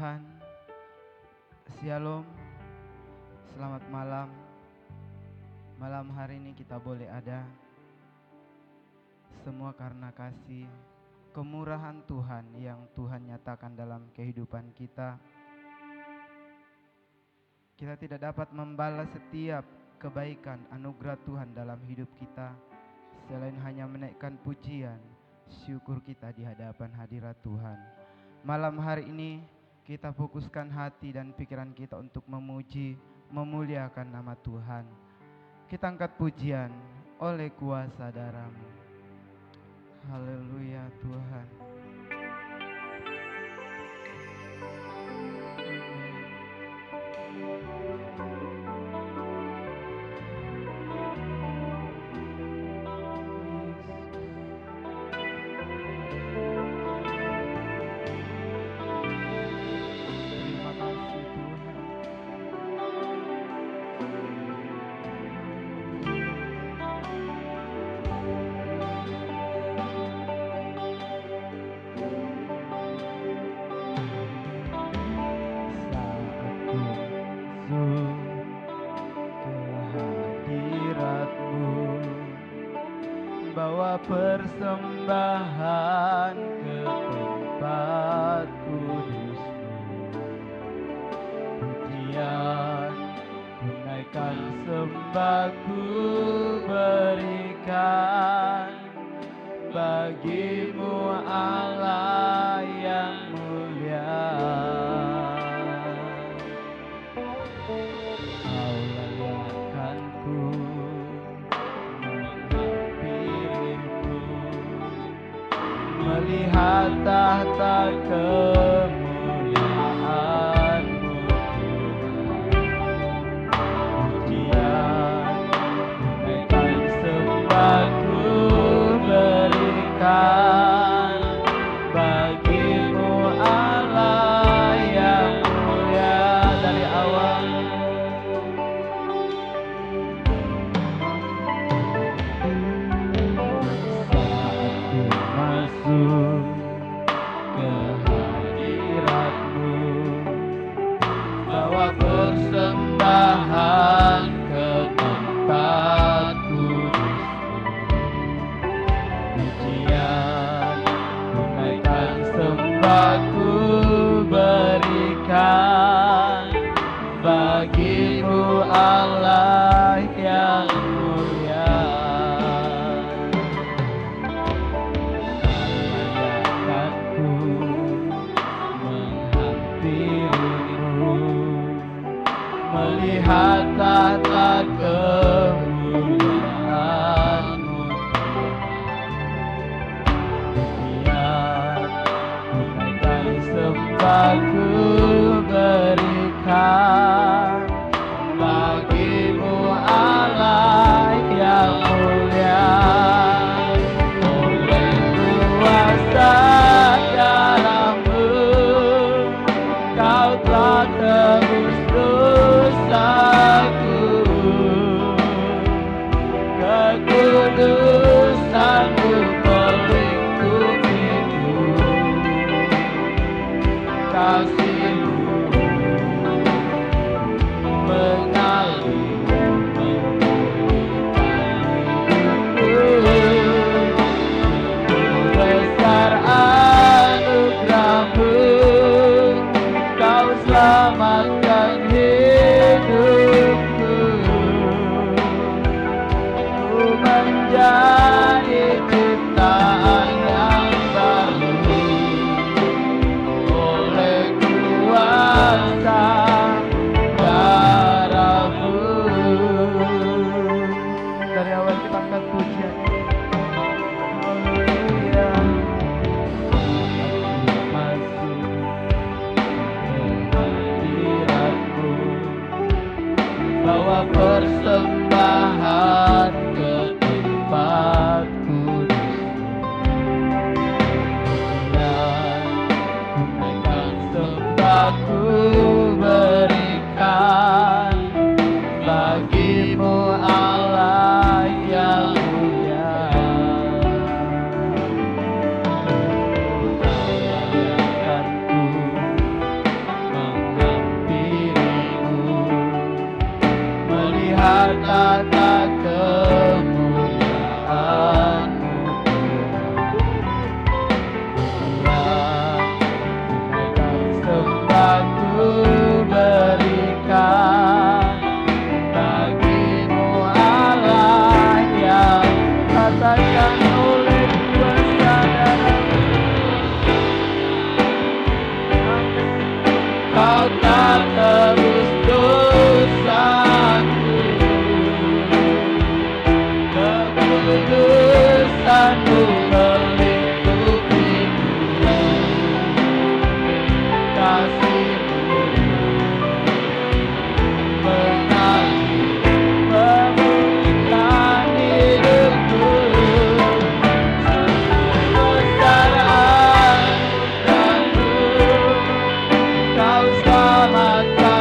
Tuhan. Shalom. Selamat malam. Malam hari ini kita boleh ada semua karena kasih kemurahan Tuhan yang Tuhan nyatakan dalam kehidupan kita. Kita tidak dapat membalas setiap kebaikan anugerah Tuhan dalam hidup kita selain hanya menaikkan pujian, syukur kita di hadapan hadirat Tuhan. Malam hari ini kita fokuskan hati dan pikiran kita untuk memuji, memuliakan nama Tuhan. Kita angkat pujian oleh kuasa darah-Mu. Haleluya Tuhan. Persembahan ke tempat kudus-Mu, pujian kunaikan sembahku berikan bagi-Mu Allah yang mulia. Kau layakkan-Ku melihat tahta kemuliaan-Mu, pujian kunaikan sembahku berikan bagi-Mu Allah yang mulia. Dari awal ke hadirat-Mu, bawa persembahan ke tempat kudus-Mu, pujian kunaikan sembahku berikan bagi-Mu Allah yang mulia. Melihat tahta kemuliaan-Mu, pujian kunaikan sembahku berikan bagi-Mu Allah yang mulia. Oleh kuasa darah-Mu Kau telah tebus dosaku, kekudusan-Mu melingkupiku, kasih-Mu mengalir memulihkan hidupku. Besar anugerah-Mu, Kau selamatkan hidupku. Ku menjadi ciptaan yang baru oleh kuasa darah-Mu. Dari awal kita angkat pujian. Haleluya. Masuk hadirat-Mu, bawa persembahan ke tempat kudus-Mu, pujian kunaikan sembahku berikan bagi-Mu Allah yang mulia. Layakkan-Ku tata kemuliaan-Mu. Sembah ku berikan bagimu Allah yang katakan oleh kuasa darah-Mu. Kau tak tebus dosaku, kekudusan-Mu melingkupiku, kasih-Mu mengalir memulihkan hidupku. Besar anugerah-Mu, Kau selamatkan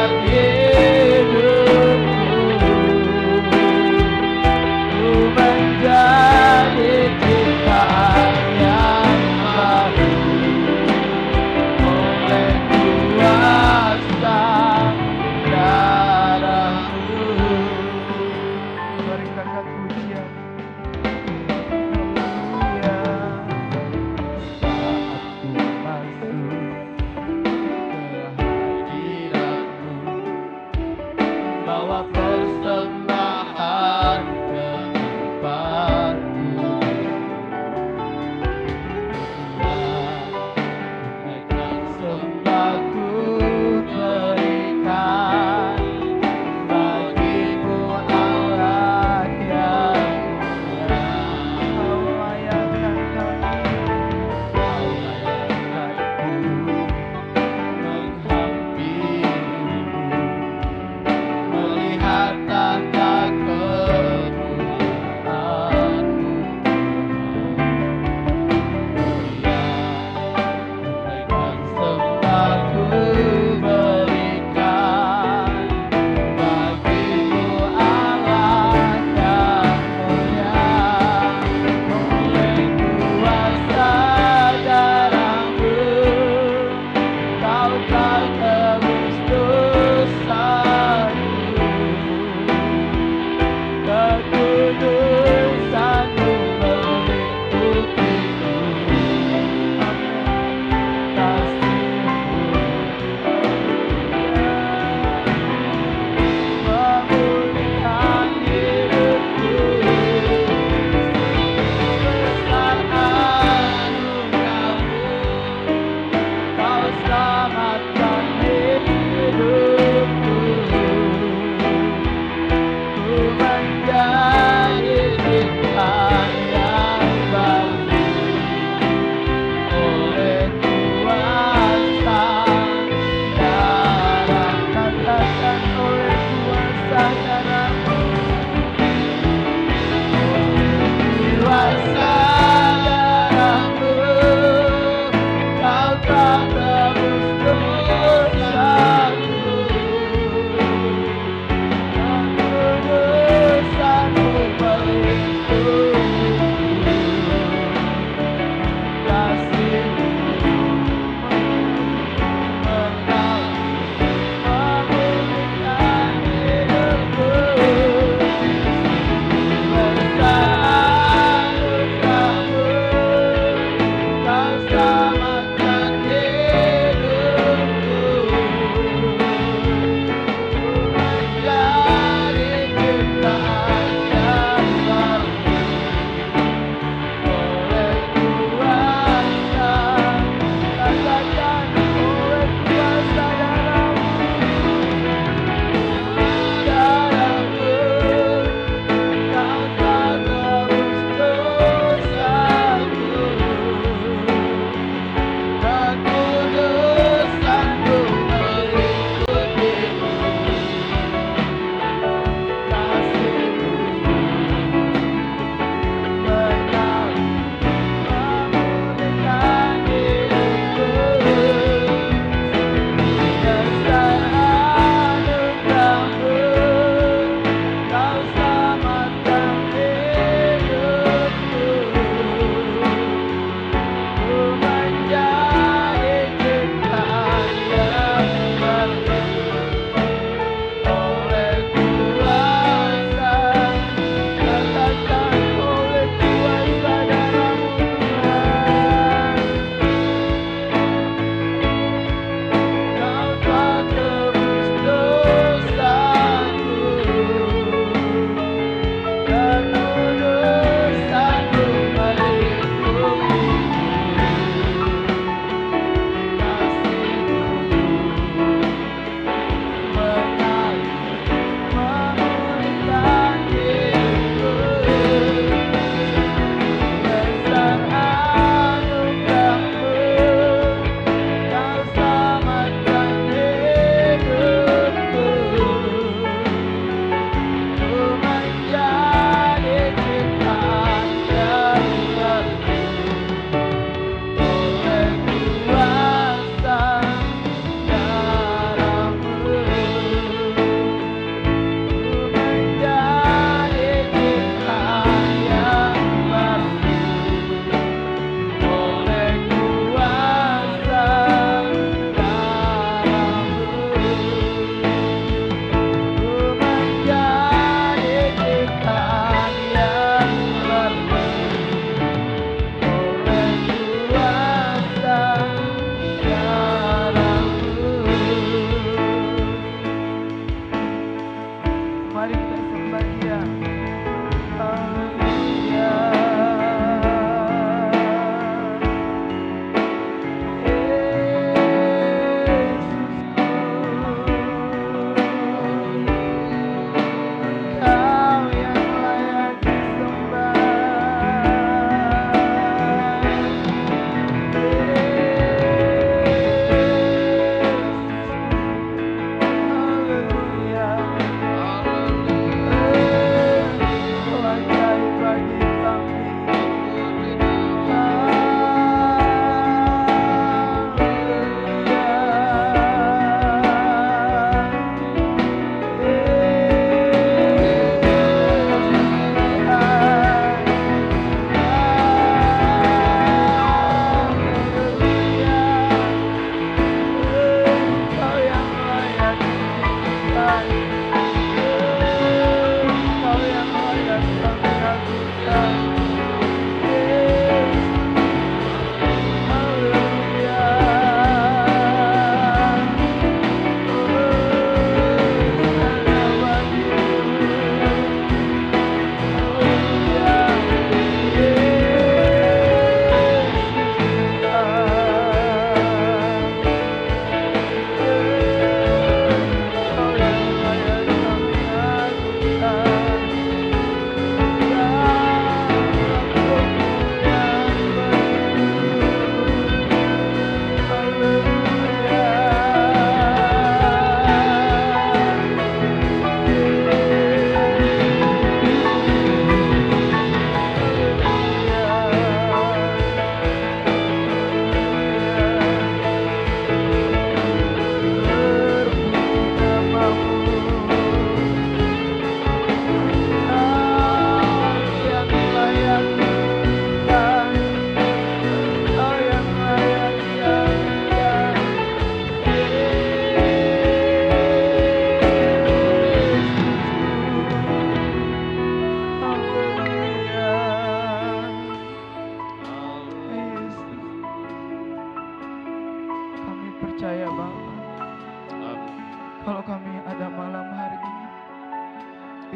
Kalau kami ada malam hari ini,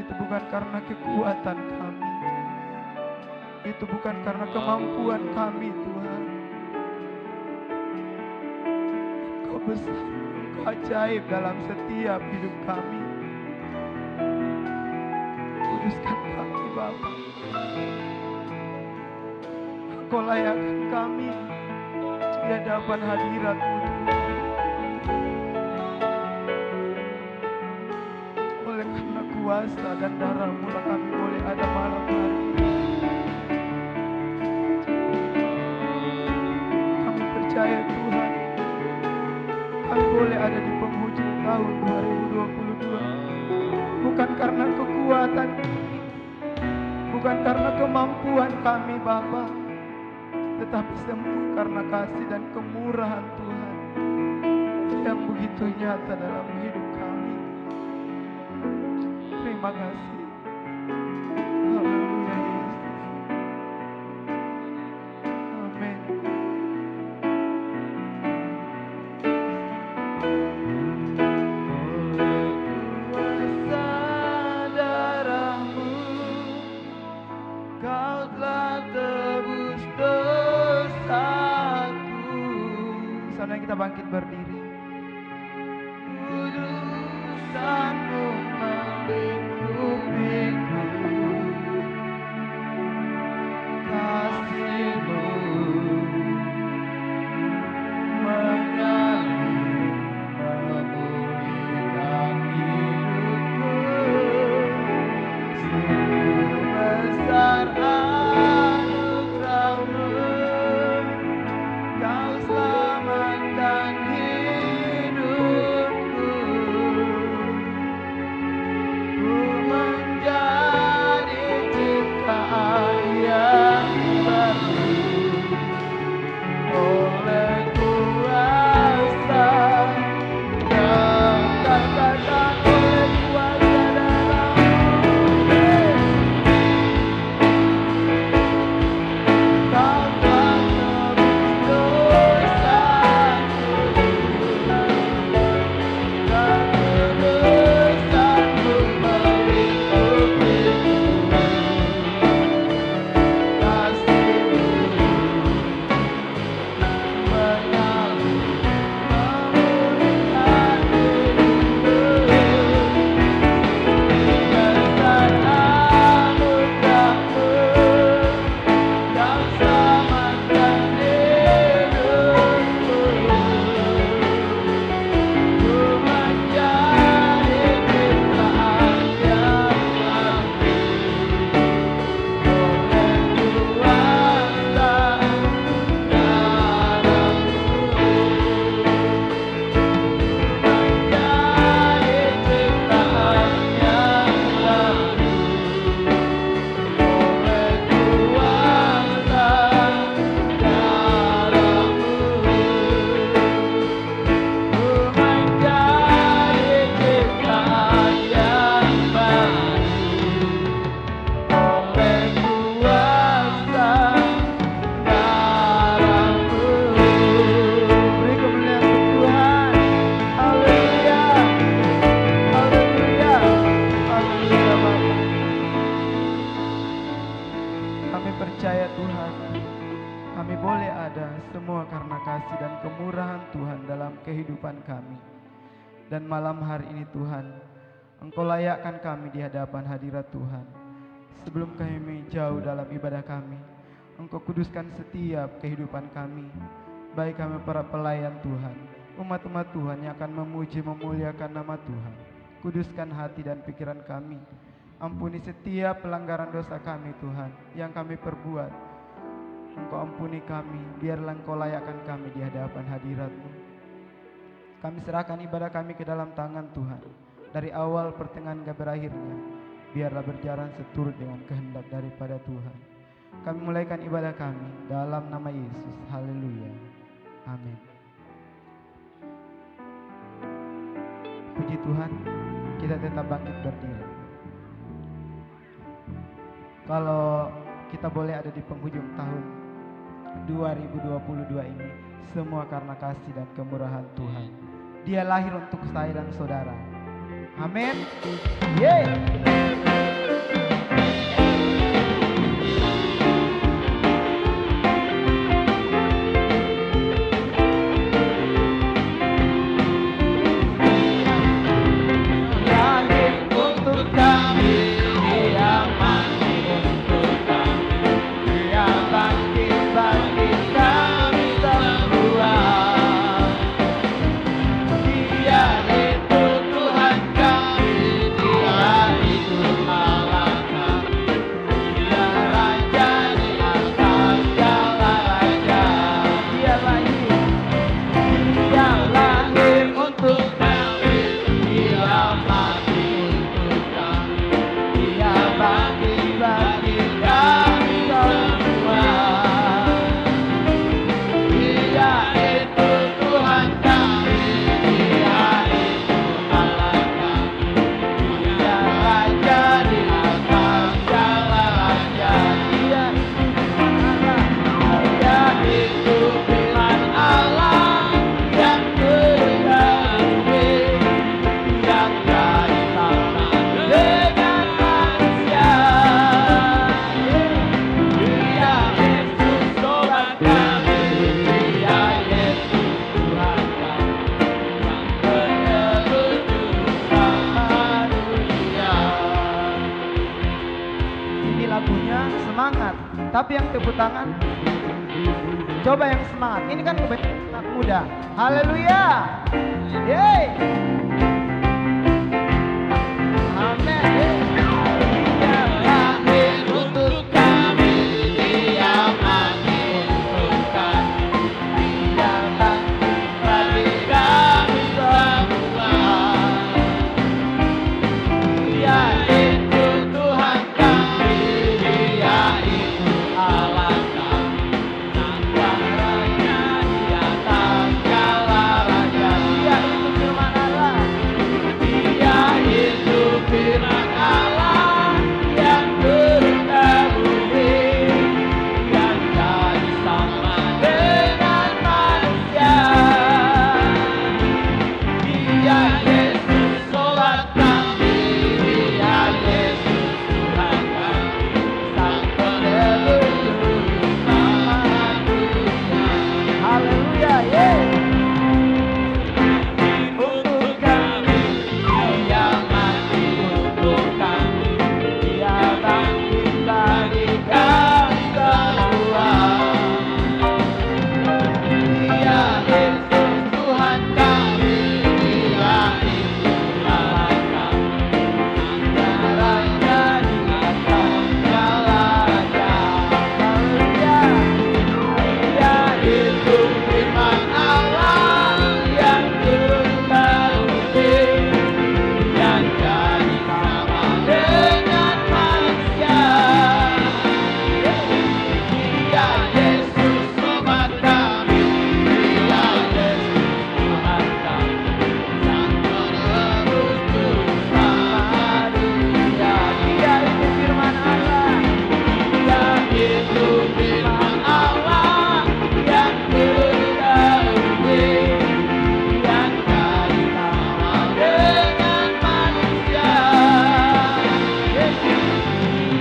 itu bukan karena kekuatan kami, itu bukan karena kemampuan kami Tuhan. Engkau besar, Engkau ajaib dalam setiap hidup kami. Kuduskan kami Bapa. Engkau layakkan kami di hadapan hadirat-Mu Tuhan. Oleh karena kuasa dan darah-Mu lah kami boleh ada malam hari ini. Kami percaya Tuhan, kami boleh ada di penghujung tahun 2022. Bukan karena kekuatan kami, bukan karena kemampuan kami Bapa, tetapi semua karena kasih dan kemurahan Tuhan yang begitu nyata dalam hidup kami. Terima kasih. Haleluya Yesus. Amin. Oleh kuasa darah-Mu, Kau telah tebus dosaku. Sana kita bangkit berdiri. Kudusan-Mu melingkupiku, kasih-Mu mengalir memulihkan hidupku. Sungguh besar anugerah-Mu, Kau selamatkan hidupku. Ku menjadi ciptaan yang baru oleh kuasa, katakan oleh kuasa darah-Mu. Kau telah tebus dosaku, dan kudusan-Mu melingkupiku. Kasih-Mu mengalir memulihkan hidupku. Besar anugerah-Mu, Kau selamatkan hidupku. Ku menjadi ciptaan yang baru oleh kuasa darah-Mu. Menjadi ciptaan yang baru oleh kuasa darah-Mu. Ku menjadi ciptaan yang baru oleh kuasa darah-Mu. Beri kemuliaan untuk Tuhan. Haleluya. Haleluya. Haleluya Bapa. Kami percaya Tuhan, kami boleh ada semua karena kasih dan kemurahan Tuhan dalam kehidupan kami. Dan malam hari ini Tuhan, Engkau layakkan kami di hadapan hadirat Tuhan. Sebelum kami jauh dalam ibadah kami, Engkau kuduskan setiap kehidupan kami, baik kami para pelayan Tuhan, umat-umat Tuhan yang akan memuji memuliakan nama Tuhan. Kuduskan hati dan pikiran kami. Ampuni setiap pelanggaran dosa kami Tuhan yang kami perbuat. Engkau ampuni kami, biarlah Engkau layakkan kami di hadapan hadirat-Mu. Kami serahkan ibadah kami ke dalam tangan Tuhan. Dari awal pertengahan hingga berakhirnya, biarlah berjalan seturut dengan kehendak daripada Tuhan. Kami mulaikan ibadah kami dalam nama Yesus. Haleluya. Amin. Puji Tuhan, kita tetap bangkit berdiri. Kalau kita boleh ada di penghujung tahun 2022 ini, semua karena kasih dan kemurahan Tuhan. Dia lahir untuk saya dan saudara. Amin. Yeay. Tapi yang tepuk tangan, coba yang semangat. Ini kan kebanyakan anak muda. Haleluya. Yeay. Amin. Dia lahir untuk kami, Dia mati untuk kami, Dia bangkit bagi kami semua. Dia itu Tuhan kami, Dia itu Allah kami, Sang Raja di atas segala raja. Dia itu firman Allah. Dia itu firman Allah yang turun ke bumi, yang jadi sama dengan manusia. Dia Yesus sobat kami, Dia Yesus Tuhan kami, Sang Penebus sama dunia. Haleluya, yeay. Untuk kami, Dia mati untuk kami, Dia bangkit bagi kami semua. Dia Yesus Tuhan kami, Dia itu Allah kami, Sang Raja di atas segala raja. Haleluya. Dia itu firman Allah yang turun ke bumi, yang jadi sama dengan manusia. Dia Yesus sobat kami, Dia Yesus Tuhan kami, Sang Penebus sama dunia. Dia itu firman Allah. Dia itu firman Allah yang turun ke bumi, yang jadi sama dengan manusia.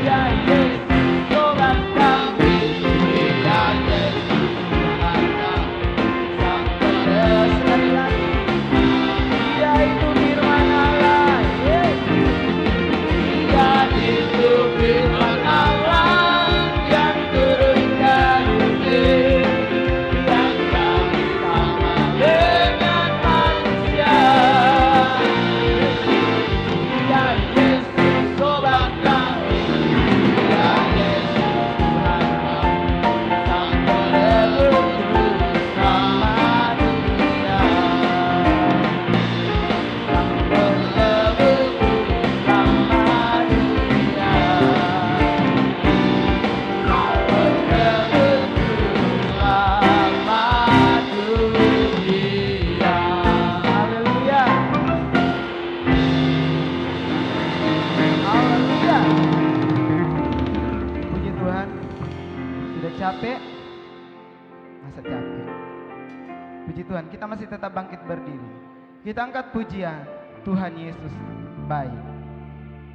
Dia Yesus sobat kami, Dia Yesus Tuhan kami, Sang Penebus. Sekali lagi, Dia itu firman Allah. Dia itu firman Allah yang turun ke bumi, yang jadi sama dengan manusia. Dia Yesus sobat kami, Dia Yesus Tuhan kami, Sang Penebus sama dunia. Sang Penebus sama dunia. Sang Penebus sama dunia. Haleluya. Haleluya. Puji Tuhan. Sudah capek? Masa capek? Puji Tuhan, kita masih tetap bangkit berdiri. Kita angkat pujian. Tuhan Yesus baik.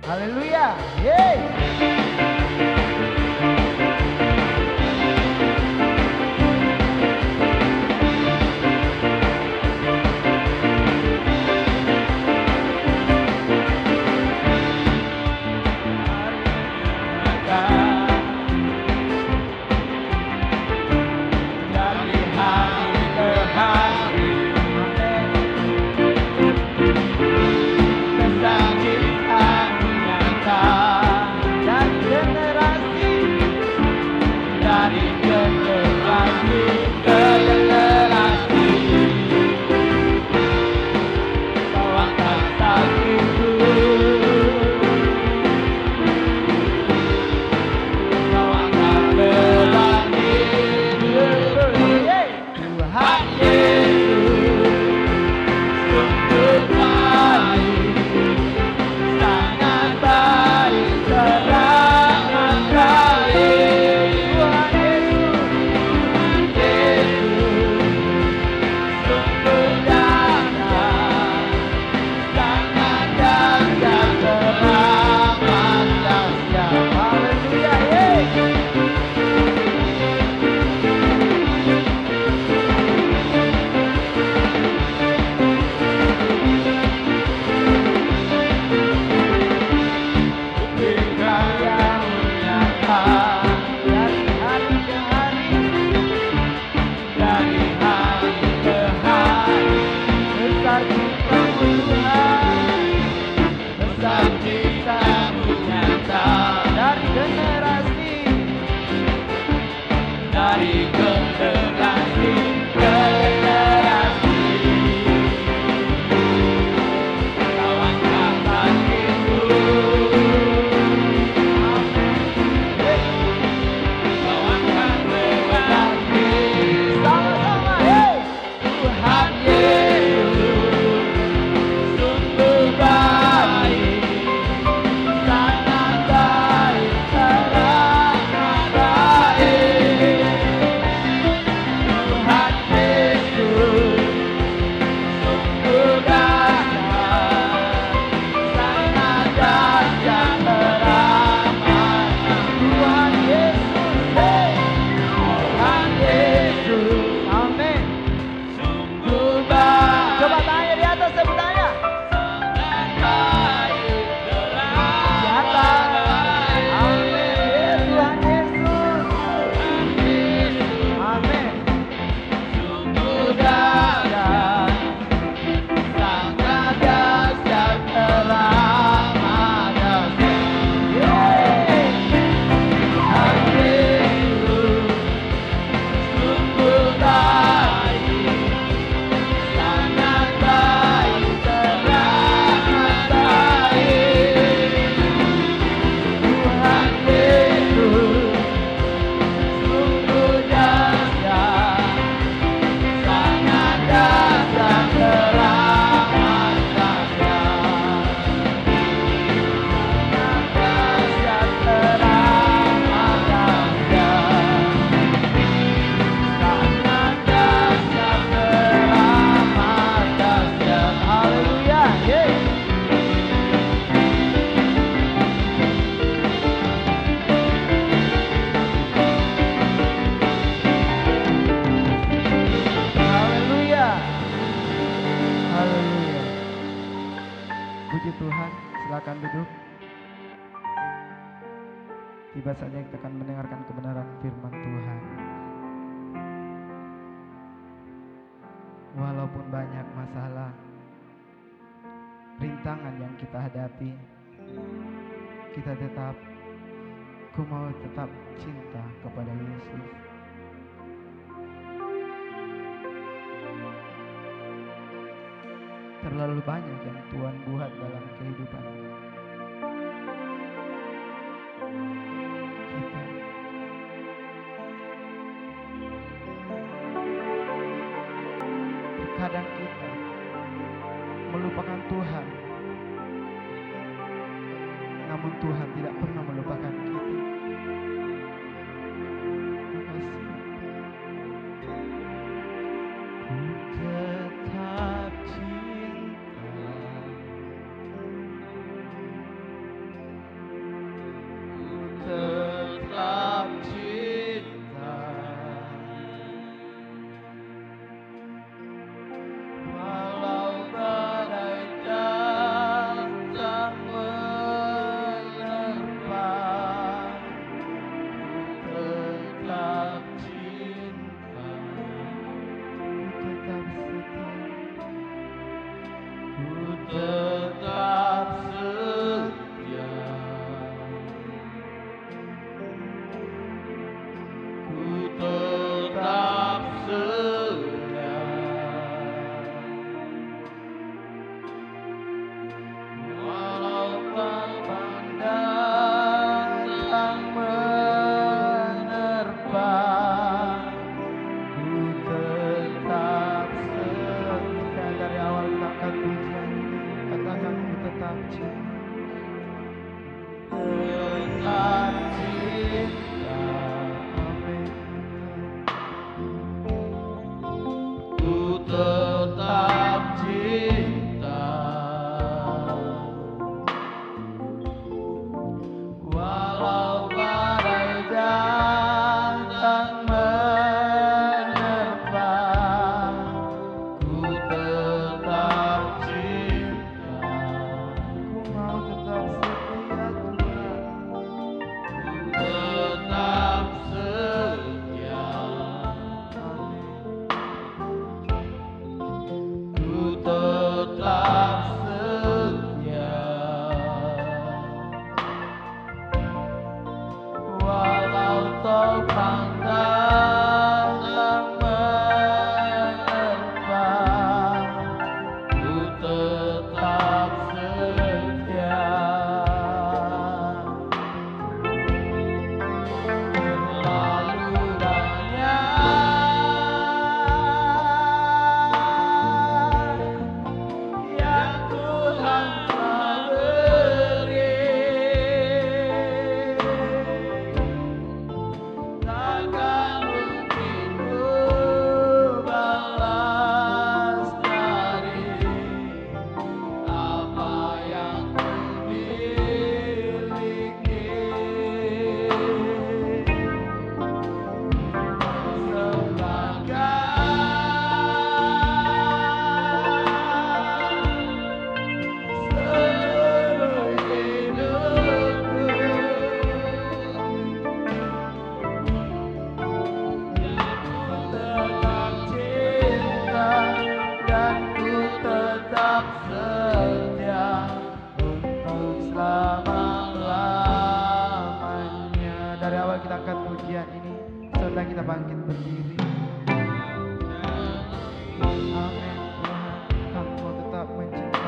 Haleluya. Yeay. Tiba saatnya kita akan mendengarkan kebenaran firman Tuhan. Walaupun banyak masalah, rintangan yang kita hadapi, kita tetap, ku mau tetap cinta kepada Yesus. Terlalu banyak yang Tuhan buat dalam kehidupan kita. Terkadang kita melupakan Tuhan, namun Tuhan tidak pernah melupakan kita. Terima kasih. Ku tetap cinta Kami mau tetap setia.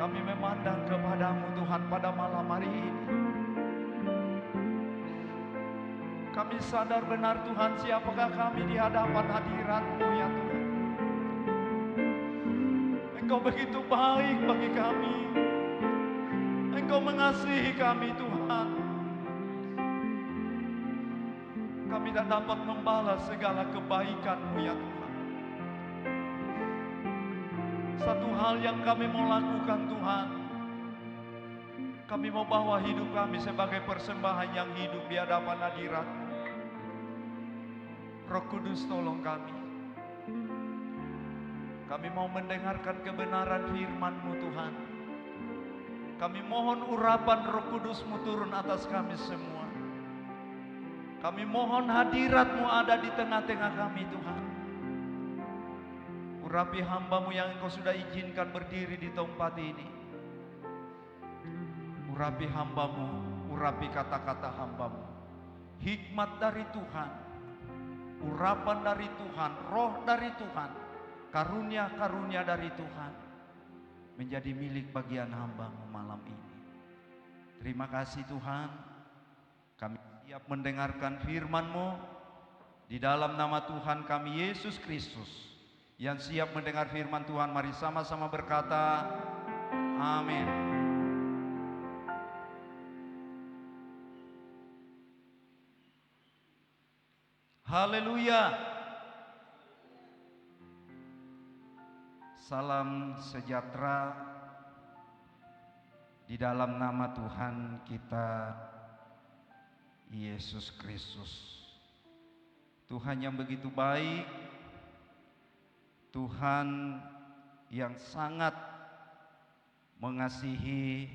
Kami memandang kepadamu Tuhan pada malam hari ini. Kami sadar benar Tuhan, siapakah kami di hadapan hadirat-Mu ya Tuhan. Engkau begitu baik bagi kami. Engkau mengasihi kami Tuhan. Kami tak dapat membalas segala kebaikan-Mu ya Tuhan. Satu hal yang kami mau lakukan Tuhan, kami mau bawa hidup kami sebagai persembahan yang hidup di hadapan hadirat-Mu. Roh Kudus tolong kami. Kami mau mendengarkan kebenaran firman-Mu Tuhan. Kami mohon urapan Roh Kudus-Mu turun atas kami semua. Kami mohon hadirat-Mu ada di tengah-tengah kami Tuhan. Urapi hamba-Mu yang Engkau sudah izinkan berdiri di tempat ini. Urapi hamba-Mu, urapi kata-kata hamba-Mu. Hikmat dari Tuhan, urapan dari Tuhan, roh dari Tuhan, karunia-karunia dari Tuhan menjadi milik bagian hamba-Mu malam ini. Terima kasih Tuhan, kami siap mendengarkan firman-Mu di dalam nama Tuhan kami Yesus Kristus. Yang siap mendengar firman Tuhan, mari sama-sama berkata, amin. Haleluya. Salam sejahtera di dalam nama Tuhan kita Yesus Kristus. Tuhan yang begitu baik, Tuhan yang sangat mengasihi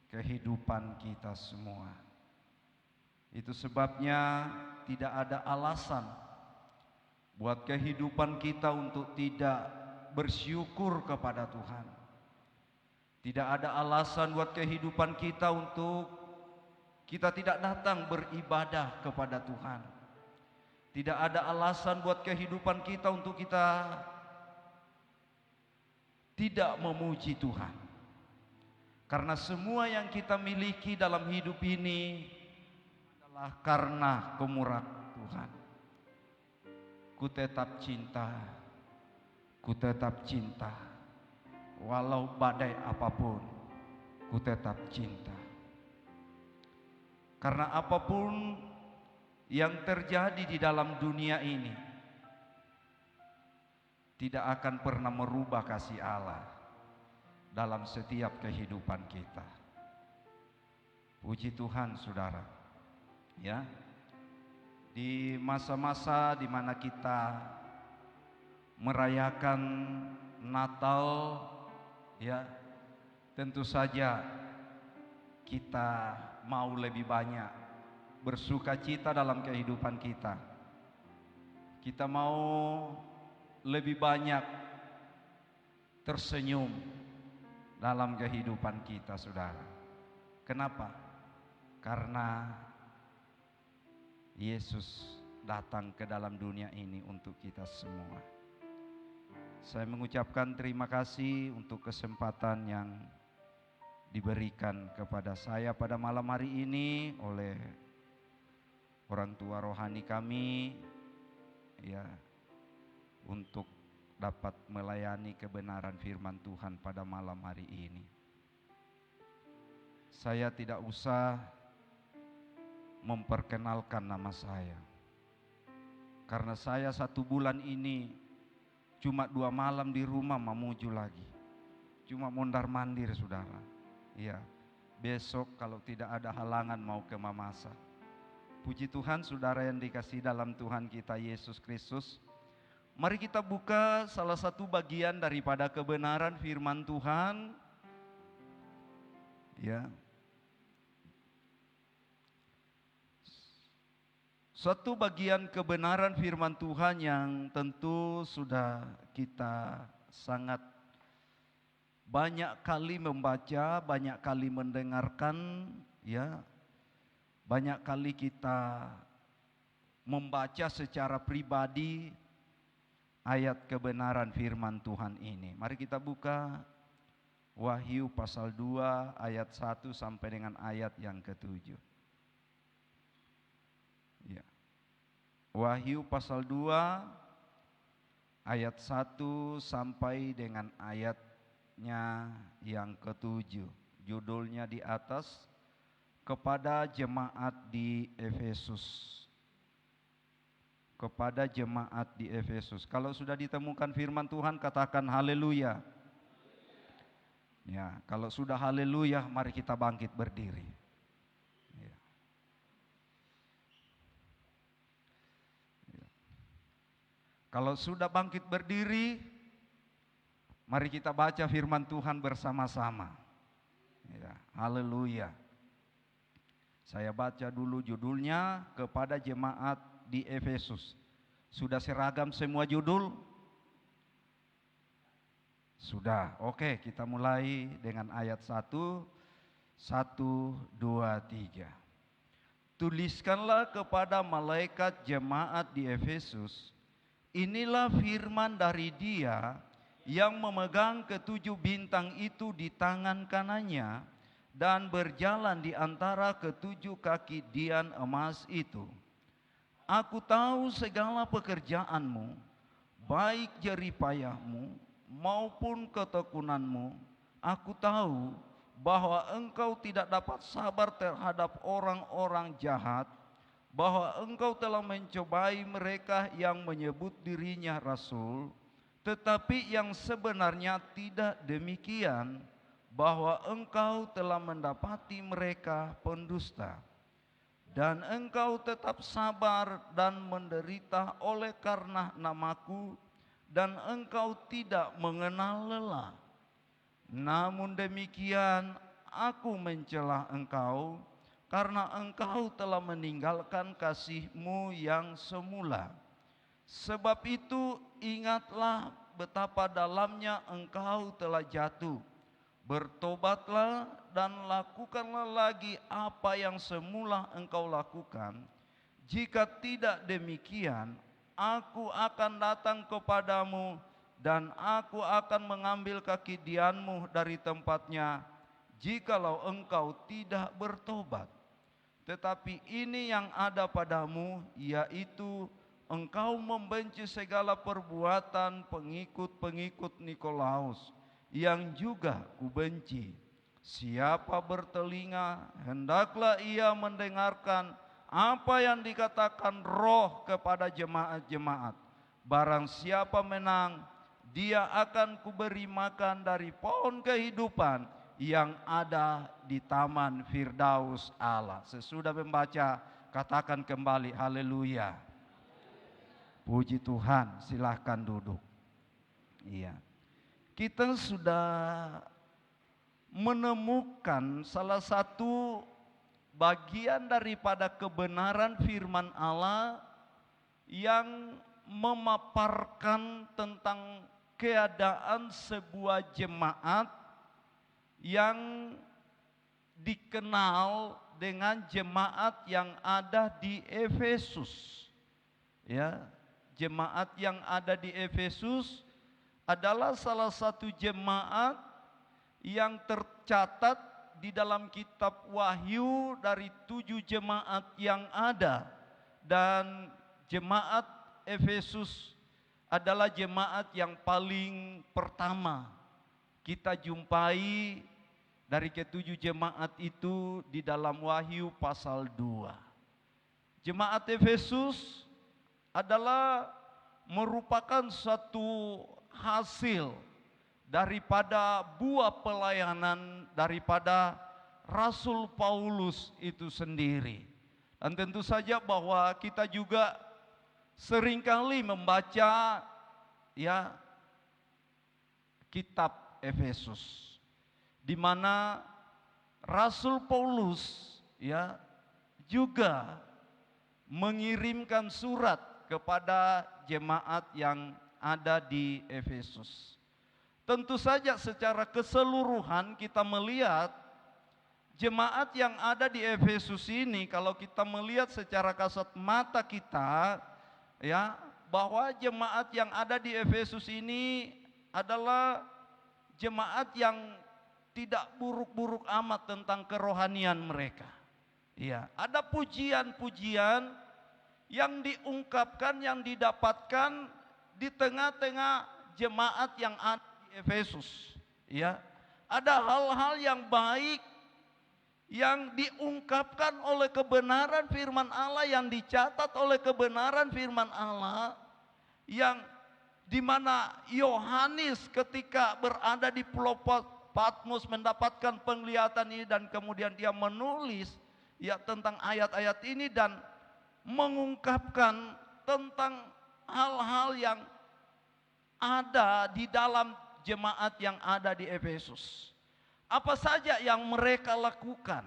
kehidupan kita semua. Itu sebabnya tidak ada alasan buat kehidupan kita untuk tidak bersyukur kepada Tuhan. Tidak ada alasan buat kehidupan kita untuk kita tidak datang beribadah kepada Tuhan. Tidak ada alasan buat kehidupan kita untuk kita tidak memuji Tuhan. Karena semua yang kita miliki dalam hidup ini adalah karena kemurahan Tuhan. Ku tetap cinta, ku tetap cinta. Walau badai apapun, ku tetap cinta. Karena apapun yang terjadi di dalam dunia ini tidak akan pernah merubah kasih Allah dalam setiap kehidupan kita. Puji Tuhan saudara. Ya. Di masa-masa di mana kita merayakan Natal, ya, tentu saja kita mau lebih banyak bersuka cita dalam kehidupan kita. Kita mau lebih banyak tersenyum dalam kehidupan kita, saudara. Kenapa? Karena Yesus datang ke dalam dunia ini untuk kita semua. Saya mengucapkan terima kasih untuk kesempatan yang diberikan kepada saya pada malam hari ini oleh orang tua rohani kami, ya, untuk dapat melayani kebenaran firman Tuhan pada malam hari ini. Saya tidak usah memperkenalkan nama saya, karena saya 1 bulan ini cuma 2 malam di rumah memuju lagi, cuma mondar mandir saudara. Ya, besok kalau tidak ada halangan mau ke Mamasa. Puji Tuhan saudara yang dikasihi dalam Tuhan kita Yesus Kristus. Mari kita buka salah satu bagian daripada kebenaran firman Tuhan. Ya. Suatu bagian kebenaran firman Tuhan yang tentu sudah kita sangat banyak kali membaca, banyak kali mendengarkan, ya. Banyak kali kita membaca secara pribadi ayat kebenaran firman Tuhan ini. Mari kita buka Wahyu pasal 2 ayat 1 sampai dengan ayat yang ke-7. Ya. Wahyu pasal 2 ayat 1 sampai dengan ayatnya yang ke-7. Judulnya di atas, kepada jemaat di Efesus. Kepada jemaat di Efesus. Kalau sudah ditemukan firman Tuhan, katakan haleluya. Ya, kalau sudah haleluya, mari kita bangkit berdiri. Ya. Ya. Kalau sudah bangkit berdiri, mari kita baca firman Tuhan bersama-sama. Ya, haleluya. Saya baca dulu judulnya, kepada jemaat di Efesus. Sudah seragam semua judul? Sudah. Oke, kita mulai dengan ayat 1. 1, 2, 3. Tuliskanlah kepada malaikat jemaat di Efesus, inilah firman dari Dia yang memegang ketujuh bintang itu di tangan kanannya dan berjalan di antara ketujuh kaki dian emas itu. Aku tahu segala pekerjaanmu, baik jeripayahmu maupun ketekunanmu. Aku tahu bahwa engkau tidak dapat sabar terhadap orang-orang jahat, bahwa engkau telah mencobai mereka yang menyebut dirinya rasul, tetapi yang sebenarnya tidak demikian, bahwa engkau telah mendapati mereka pendusta. Dan engkau tetap sabar dan menderita oleh karena namaku, dan engkau tidak mengenal lelah. Namun demikian aku mencela engkau, karena engkau telah meninggalkan kasihmu yang semula. Sebab itu ingatlah betapa dalamnya engkau telah jatuh. Bertobatlah dan lakukanlah lagi apa yang semula engkau lakukan. Jika tidak demikian, aku akan datang kepadamu dan aku akan mengambil kaki dianmu dari tempatnya, jikalau engkau tidak bertobat. Tetapi ini yang ada padamu, yaitu engkau membenci segala perbuatan pengikut-pengikut Nikolaus, yang juga kubenci. Siapa bertelinga, hendaklah ia mendengarkan apa yang dikatakan Roh kepada jemaat-jemaat. Barang siapa menang, dia akan kuberi makan dari pohon kehidupan yang ada di taman Firdaus Allah. Sesudah membaca, katakan kembali haleluya. Puji Tuhan, silahkan duduk. Iya. Kita sudah menemukan salah satu bagian daripada kebenaran firman Allah yang memaparkan tentang keadaan sebuah jemaat yang dikenal dengan jemaat yang ada di Efesus. Ya, jemaat yang ada di Efesus adalah salah satu jemaat yang tercatat di dalam kitab Wahyu dari 7 jemaat yang ada. Dan jemaat Efesus adalah jemaat yang paling pertama kita jumpai dari ke-7 jemaat itu di dalam Wahyu pasal 2. Jemaat Efesus adalah merupakan satu hasil daripada buah pelayanan daripada Rasul Paulus itu sendiri. Dan tentu saja bahwa kita juga seringkali membaca ya kitab Efesus, di mana Rasul Paulus ya juga mengirimkan surat kepada jemaat yang ada di Efesus. Tentu saja secara keseluruhan kita melihat jemaat yang ada di Efesus ini, kalau kita melihat secara kasat mata kita ya, bahwa jemaat yang ada di Efesus ini adalah jemaat yang tidak buruk-buruk amat tentang kerohanian mereka. Ya, ada pujian-pujian yang diungkapkan, yang didapatkan di tengah-tengah jemaat yang ada di Efesus. Ya, ada hal-hal yang baik yang diungkapkan oleh kebenaran firman Allah, yang dicatat oleh kebenaran firman Allah, yang dimana Yohanes ketika berada di Pulau Patmos mendapatkan penglihatan ini dan kemudian dia menulis ya tentang ayat-ayat ini dan mengungkapkan tentang hal-hal yang ada di dalam jemaat yang ada di Efesus. Apa saja yang mereka lakukan,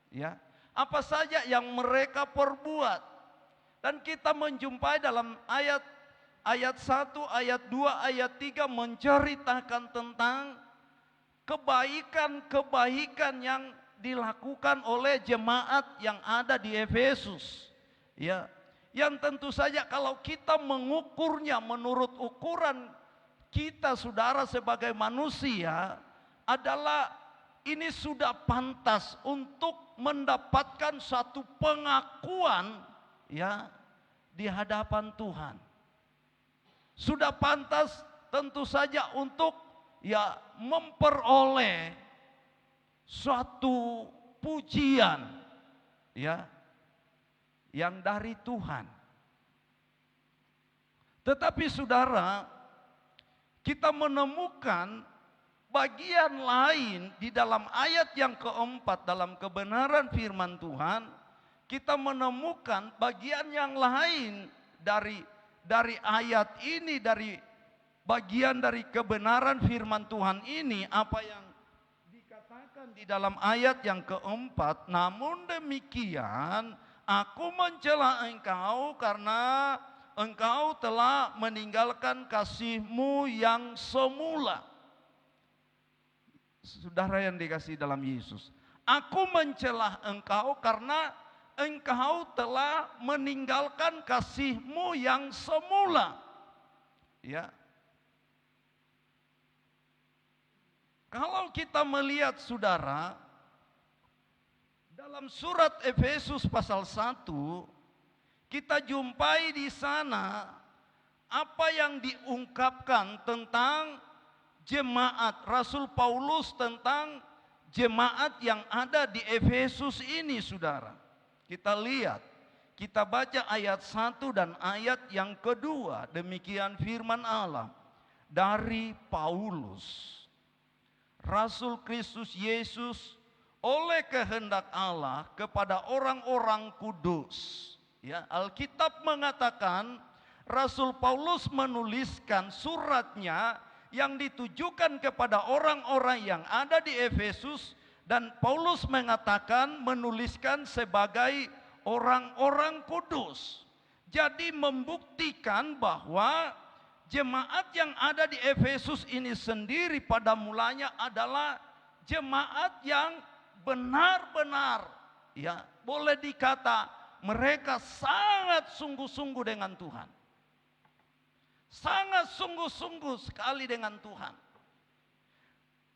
ya? Apa saja yang mereka perbuat. Dan kita menjumpai dalam ayat 1, ayat 2, ayat 3 menceritakan tentang kebaikan-kebaikan yang dilakukan oleh jemaat yang ada di Efesus. Ya, yang tentu saja kalau kita mengukurnya menurut ukuran kita saudara sebagai manusia adalah ini sudah pantas untuk mendapatkan satu pengakuan ya di hadapan Tuhan. Sudah pantas tentu saja untuk ya memperoleh suatu pujian ya yang dari Tuhan. Tetapi saudara, kita menemukan bagian lain di dalam ayat yang keempat dalam kebenaran firman Tuhan. Kita menemukan bagian yang lain dari ayat ini, dari bagian dari kebenaran firman Tuhan ini, apa yang dikatakan di dalam ayat yang keempat. Namun demikian, aku mencela engkau karena engkau telah meninggalkan kasih-Mu yang semula. Saudara yang dikasihi dalam Yesus, aku mencela engkau karena engkau telah meninggalkan kasih-Mu yang semula. Ya. Kalau kita melihat saudara, dalam surat Efesus pasal 1, kita jumpai di sana apa yang diungkapkan tentang jemaat Rasul Paulus, tentang jemaat yang ada di Efesus ini saudara. Kita lihat, kita baca ayat 1 dan ayat yang kedua. Demikian firman Allah. Dari Paulus, Rasul Kristus Yesus, oleh kehendak Allah kepada orang-orang kudus. Ya, Alkitab mengatakan Rasul Paulus menuliskan suratnya yang ditujukan kepada orang-orang yang ada di Efesus, dan Paulus mengatakan menuliskan sebagai orang-orang kudus. Jadi membuktikan bahwa jemaat yang ada di Efesus ini sendiri pada mulanya adalah jemaat yang benar-benar ya boleh dikata mereka sangat sungguh-sungguh dengan Tuhan. Sangat sungguh-sungguh sekali dengan Tuhan.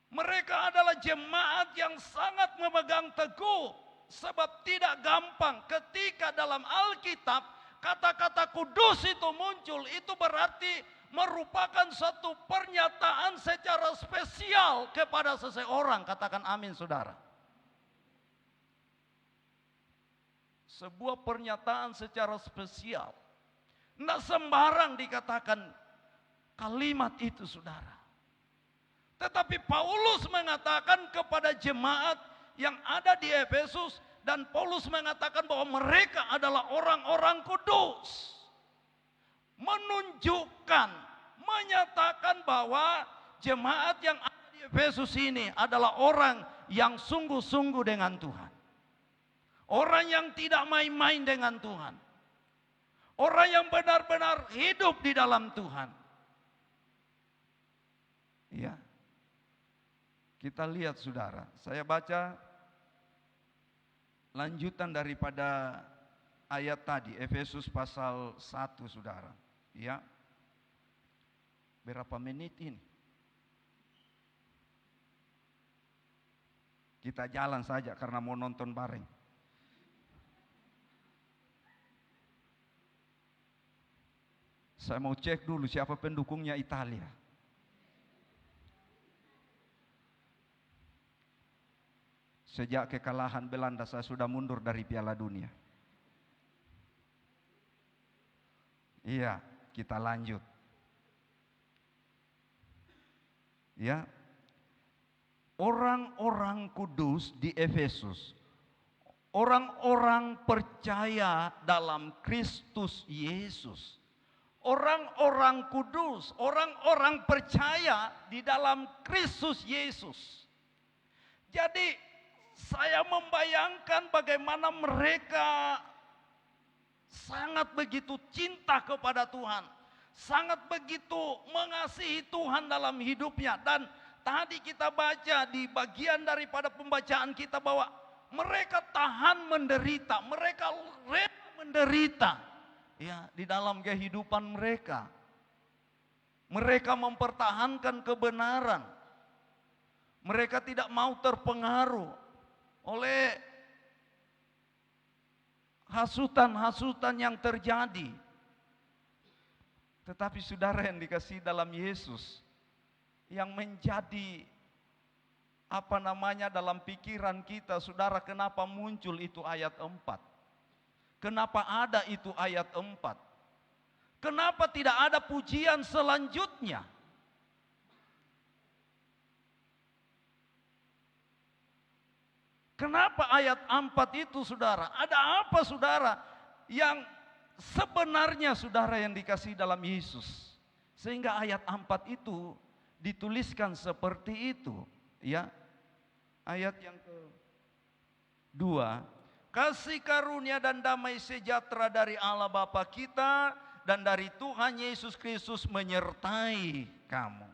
Mereka adalah jemaat yang sangat memegang teguh. Sebab tidak gampang ketika dalam Alkitab kata-kata kudus itu muncul. Itu berarti merupakan satu pernyataan secara spesial kepada seseorang. Katakan amin saudara. Sebuah pernyataan secara spesial. Tidak sembarang dikatakan kalimat itu saudara. Tetapi Paulus mengatakan kepada jemaat yang ada di Efesus, dan Paulus mengatakan bahwa mereka adalah orang-orang kudus. Menunjukkan, menyatakan bahwa jemaat yang ada di Efesus ini adalah orang yang sungguh-sungguh dengan Tuhan. Orang yang tidak main-main dengan Tuhan. Orang yang benar-benar hidup di dalam Tuhan. Ya. Kita lihat saudara, saya baca lanjutan daripada ayat tadi, Efesus pasal 1 saudara. Ya. Berapa menit ini? Kita jalan saja karena mau nonton bareng. Saya mau cek dulu siapa pendukungnya Italia. Sejak kekalahan Belanda saya sudah mundur dari Piala Dunia. Iya, kita lanjut. Ya. Orang-orang kudus di Efesus, orang-orang percaya dalam Kristus Yesus. Orang-orang kudus, orang-orang percaya di dalam Kristus Yesus. Jadi saya membayangkan bagaimana mereka sangat begitu cinta kepada Tuhan, sangat begitu mengasihi Tuhan dalam hidupnya. Dan tadi kita baca di bagian daripada pembacaan kita bahwa mereka tahan menderita, mereka rela menderita ya di dalam kehidupan mereka. Mereka mempertahankan kebenaran. Mereka tidak mau terpengaruh oleh hasutan-hasutan yang terjadi. Tetapi saudara yang dikasihi dalam Yesus, yang menjadi dalam pikiran kita, saudara, kenapa muncul itu ayat 4? Kenapa ada itu ayat 4? Kenapa tidak ada pujian selanjutnya? Kenapa ayat 4 itu, saudara? Ada apa, saudara, yang sebenarnya, saudara yang dikasihi dalam Yesus, sehingga ayat 4 itu dituliskan seperti itu, ya. Ayat yang kedua, kasih karunia dan damai sejahtera dari Allah Bapa kita dan dari Tuhan Yesus Kristus menyertai kamu.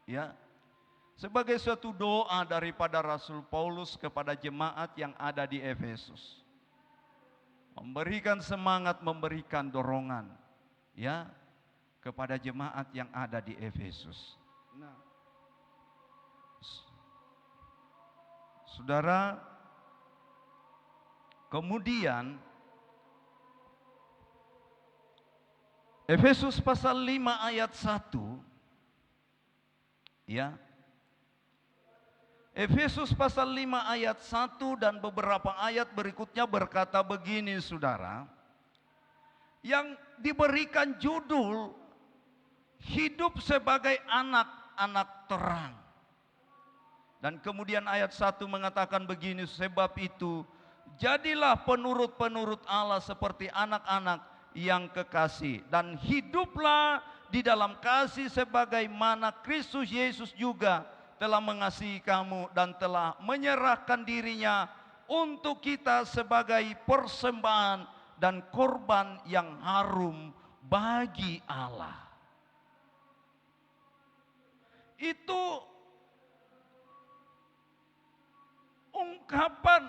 Ya. Sebagai suatu doa daripada Rasul Paulus kepada jemaat yang ada di Efesus. Memberikan semangat, memberikan dorongan, ya, kepada jemaat yang ada di Efesus. Nah, saudara, kemudian Efesus pasal 5 ayat 1, ya. Efesus pasal 5 ayat 1 dan beberapa ayat berikutnya berkata begini, saudara, yang diberikan judul hidup sebagai anak-anak terang. Dan kemudian ayat 1 mengatakan begini, sebab itu jadilah penurut-penurut Allah seperti anak-anak yang kekasih, dan hiduplah di dalam kasih sebagaimana Kristus Yesus juga telah mengasihi kamu dan telah menyerahkan dirinya untuk kita sebagai persembahan dan korban yang harum bagi Allah. Itu ungkapan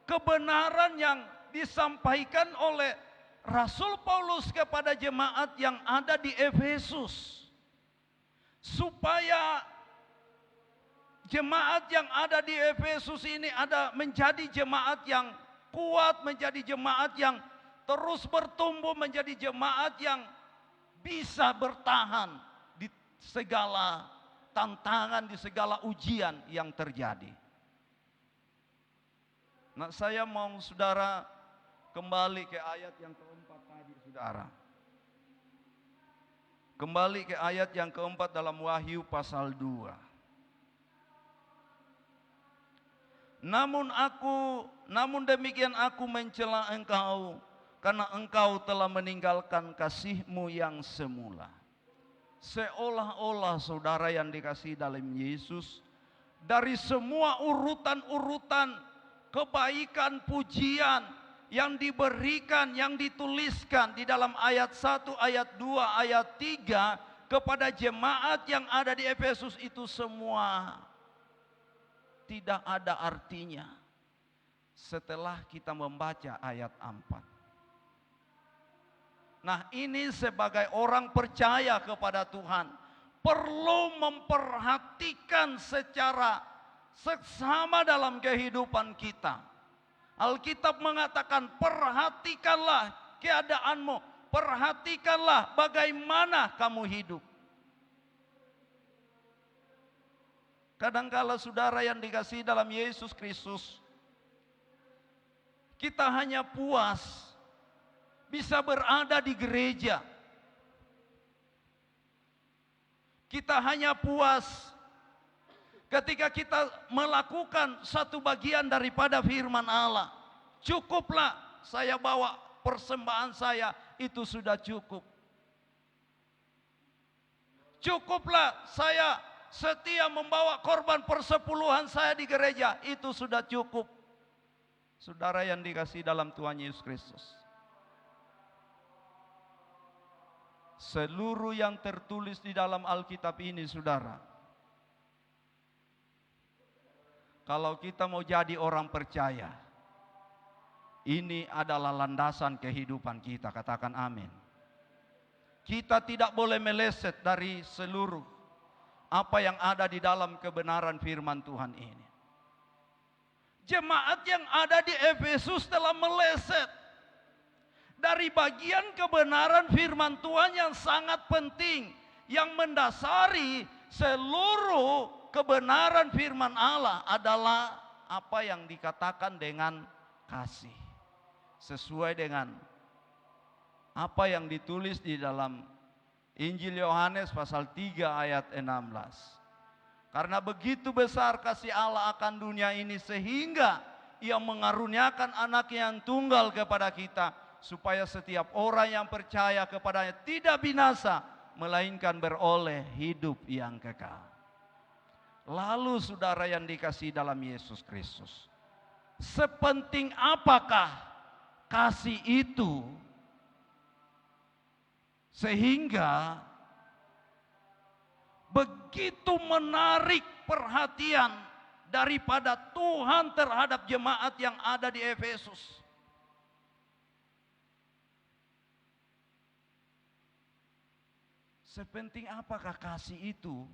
kebenaran yang disampaikan oleh Rasul Paulus kepada jemaat yang ada di Efesus, supaya jemaat yang ada di Efesus ini menjadi jemaat yang kuat, menjadi jemaat yang terus bertumbuh, menjadi jemaat yang bisa bertahan di segala tantangan, di segala ujian yang terjadi. Nah, saya mau saudara kembali ke ayat yang keempat tadi, saudara. Kembali ke ayat yang keempat dalam Wahyu pasal 2. Namun demikian aku mencela engkau, karena engkau telah meninggalkan kasihmu yang semula. Seolah-olah, saudara yang dikasihi dalam Yesus, dari semua urutan-urutan kebaikan, pujian yang diberikan, yang dituliskan di dalam ayat 1, ayat 2, ayat 3 kepada jemaat yang ada di Efesus, itu semua tidak ada artinya setelah kita membaca ayat 4. Nah, ini sebagai orang percaya kepada Tuhan perlu memperhatikan secara seksama dalam kehidupan kita. Alkitab mengatakan, perhatikanlah keadaanmu, perhatikanlah bagaimana kamu hidup. Kadangkala saudara yang dikasihi dalam Yesus Kristus, kita hanya puas bisa berada di gereja. Kita hanya puas ketika kita melakukan satu bagian daripada firman Allah. Cukuplah saya bawa persembahan saya, itu sudah cukup. Cukuplah saya setia membawa korban persepuluhan saya di gereja, itu sudah cukup. Saudara yang dikasihi dalam Tuhan Yesus Kristus, seluruh yang tertulis di dalam Alkitab ini, saudara, kalau kita mau jadi orang percaya, ini adalah landasan kehidupan kita. Katakan amin. Kita tidak boleh meleset dari seluruh apa yang ada di dalam kebenaran firman Tuhan ini. Jemaat yang ada di Efesus telah meleset dari bagian kebenaran firman Tuhan yang sangat penting, yang mendasari seluruh kebenaran firman Allah adalah apa yang dikatakan dengan kasih. Sesuai dengan apa yang ditulis di dalam Injil Yohanes pasal 3 ayat 16. Karena begitu besar kasih Allah akan dunia ini sehingga Ia mengaruniakan anaknya yang tunggal kepada kita, supaya setiap orang yang percaya kepadanya tidak binasa, melainkan beroleh hidup yang kekal. Lalu saudara yang dikasihi dalam Yesus Kristus, sepenting apakah kasih itu sehingga begitu menarik perhatian daripada Tuhan terhadap jemaat yang ada di Efesus. Sepenting apakah kasih itu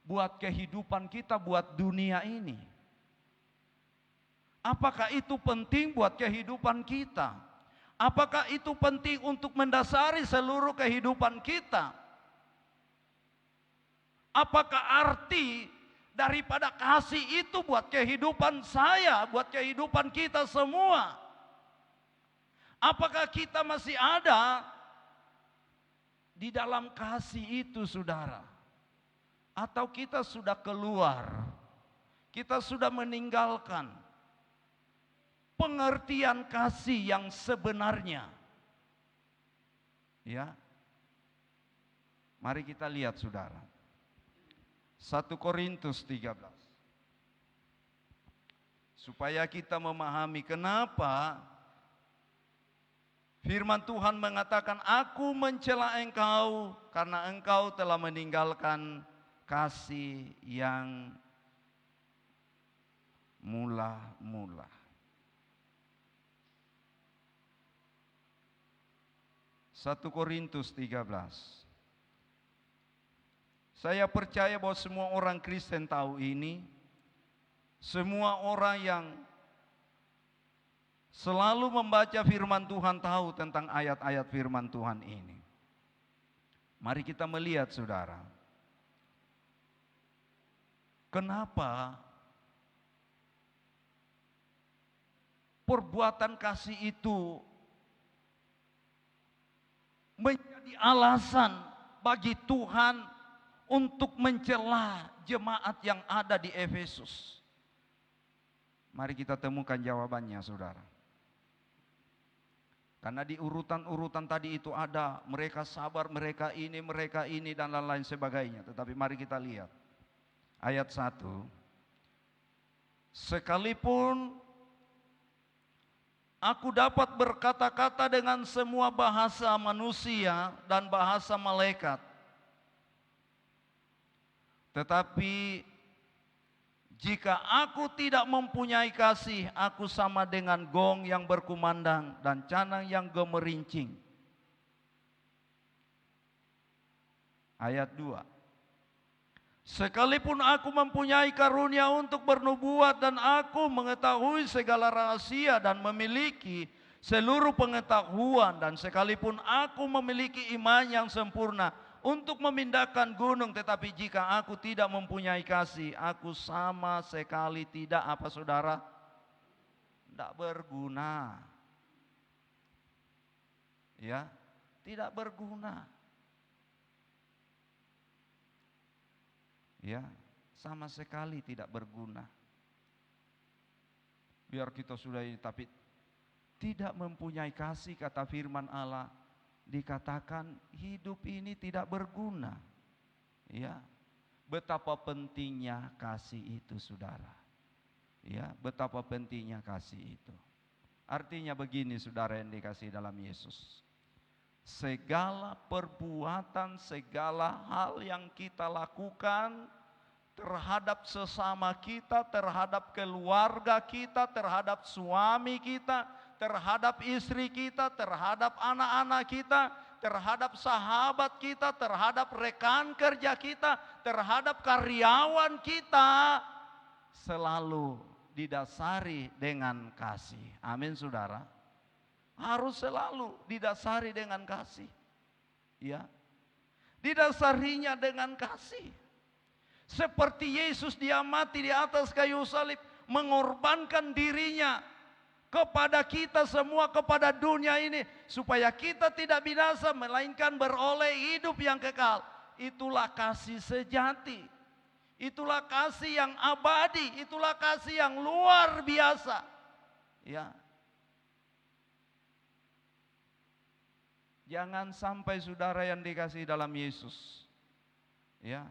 buat kehidupan kita, buat dunia ini? Apakah itu penting buat kehidupan kita? Apakah itu penting untuk mendasari seluruh kehidupan kita? Apakah arti daripada kasih itu buat kehidupan saya, buat kehidupan kita semua? Apakah kita masih ada di dalam kasih itu, saudara? Atau kita sudah keluar, kita sudah meninggalkan pengertian kasih yang sebenarnya? Ya, mari kita lihat, saudara, 1 Korintus 13, supaya kita memahami kenapa firman Tuhan mengatakan, aku mencela engkau karena engkau telah meninggalkan kasih yang mula-mula. 1 Korintus 13. Saya percaya bahwa semua orang Kristen tahu ini. Semua orang yang selalu membaca firman Tuhan tahu tentang ayat-ayat firman Tuhan ini. Mari kita melihat, saudara, kenapa perbuatan kasih itu menjadi alasan bagi Tuhan untuk mencela jemaat yang ada di Efesus. Mari kita temukan jawabannya, saudara. Karena di urutan-urutan tadi itu ada mereka sabar, mereka ini dan lain-lain sebagainya. Tetapi mari kita lihat ayat 1. Sekalipun aku dapat berkata-kata dengan semua bahasa manusia dan bahasa malaikat, tetapi jika aku tidak mempunyai kasih, aku sama dengan gong yang berkumandang dan canang yang gemerincing. Ayat 2. Sekalipun aku mempunyai karunia untuk bernubuat dan aku mengetahui segala rahasia dan memiliki seluruh pengetahuan, dan sekalipun aku memiliki iman yang sempurna untuk memindahkan gunung, tetapi jika aku tidak mempunyai kasih, aku sama sekali tidak apa saudara? Tidak berguna. Ya, tidak berguna. Ya, sama sekali tidak berguna. Biar kita sudah ini, tapi tidak mempunyai kasih, kata firman Allah, dikatakan hidup ini tidak berguna. Ya, betapa pentingnya kasih itu saudara. Ya, betapa pentingnya kasih itu. Artinya begini saudara yang dikasihi dalam Yesus. Segala perbuatan, segala hal yang kita lakukan terhadap sesama kita, terhadap keluarga kita, terhadap suami kita, terhadap istri kita, terhadap anak-anak kita, terhadap sahabat kita, terhadap rekan kerja kita, terhadap karyawan kita, selalu didasari dengan kasih. Amin saudara. Harus selalu didasari dengan kasih. Ya. Didasarinya dengan kasih. Seperti Yesus, dia mati di atas kayu salib, mengorbankan dirinya kepada kita semua, kepada dunia ini, supaya kita tidak binasa melainkan beroleh hidup yang kekal. Itulah kasih sejati. Itulah kasih yang abadi, itulah kasih yang luar biasa. Ya. Jangan sampai saudara yang dikasihi dalam Yesus, ya,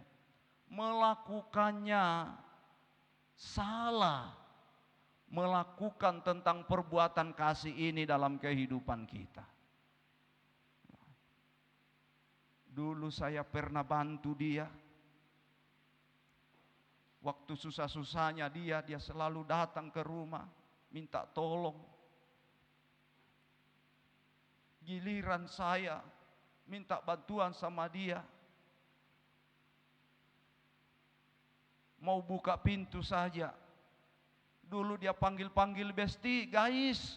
melakukannya salah, melakukan tentang perbuatan kasih ini dalam kehidupan kita. Dulu saya pernah bantu dia, waktu susah-susahnya dia selalu datang ke rumah, minta tolong. Giliran saya minta bantuan sama dia, mau buka pintu saja, dulu dia panggil-panggil Besti, guys.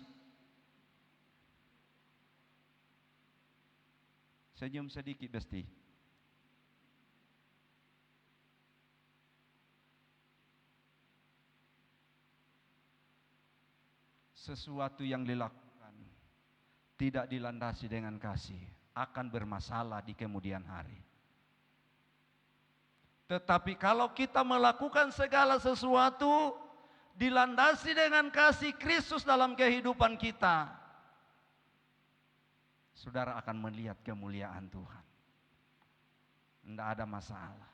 Senyum sedikit Besti. Sesuatu yang dilakukan tidak dilandasi dengan kasih akan bermasalah di kemudian hari. Tetapi kalau kita melakukan segala sesuatu dilandasi dengan kasih Kristus dalam kehidupan kita, saudara akan melihat kemuliaan Tuhan. Tidak ada masalah.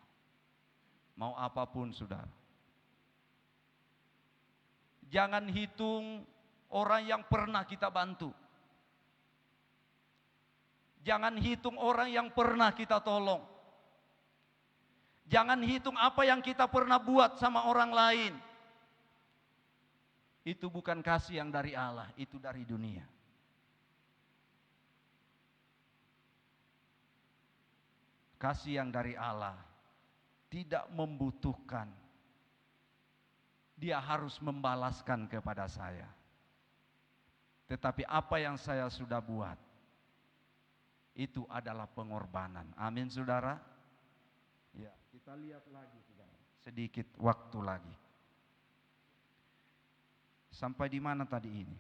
Mau apapun saudara. Jangan hitung orang yang pernah kita bantu. Jangan hitung orang yang pernah kita tolong. Jangan hitung apa yang kita pernah buat sama orang lain. Itu bukan kasih yang dari Allah, itu dari dunia. Kasih yang dari Allah tidak membutuhkan. Dia harus membalaskan kepada saya. Tetapi apa yang saya sudah buat, itu adalah pengorbanan. Amin saudara. Ya, kita lihat lagi saudara. Sedikit waktu lagi. Sampai di mana tadi ini?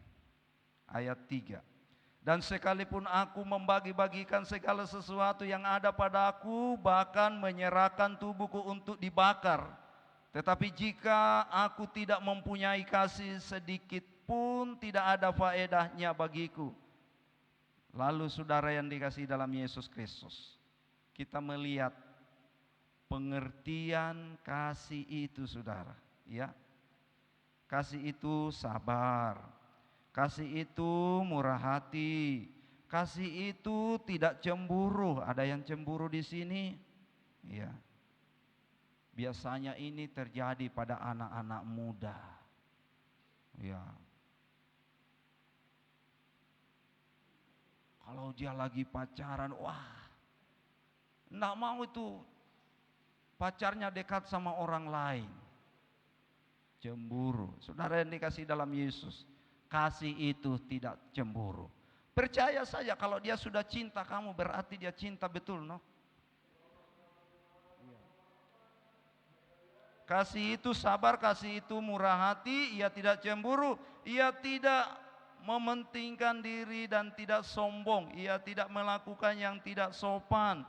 Ayat 3. Dan sekalipun aku membagi-bagikan segala sesuatu yang ada padaku, bahkan menyerahkan tubuhku untuk dibakar, tetapi jika aku tidak mempunyai kasih sedikit pun, tidak ada faedahnya bagiku. Lalu saudara yang dikasihi dalam Yesus Kristus, kita melihat pengertian kasih itu saudara, ya. Kasih itu sabar, kasih itu murah hati, kasih itu tidak cemburu. Ada yang cemburu di sini? Ya. Biasanya ini terjadi pada anak-anak muda. Ya. Kalau dia lagi pacaran, wah, enggak mau itu pacarnya dekat sama orang lain. Cemburu. Saudara yang dikasih dalam Yesus, kasih itu tidak cemburu. Percaya saja kalau dia sudah cinta kamu, berarti dia cinta betul, no? Kasih itu sabar, kasih itu murah hati, ia tidak cemburu, ia tidak mementingkan diri dan tidak sombong, ia tidak melakukan yang tidak sopan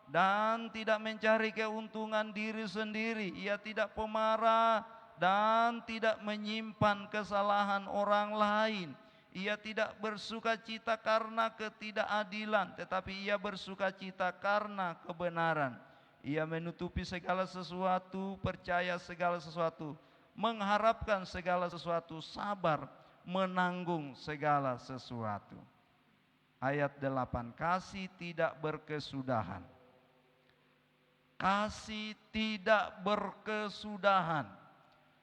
dan tidak mencari keuntungan diri sendiri, ia tidak pemarah dan tidak menyimpan kesalahan orang lain. Ia tidak bersukacita karena ketidakadilan, tetapi ia bersukacita karena kebenaran. Ia menutupi segala sesuatu, percaya segala sesuatu, mengharapkan segala sesuatu, sabar, menanggung segala sesuatu. Ayat 8, kasih tidak berkesudahan. Kasih tidak berkesudahan.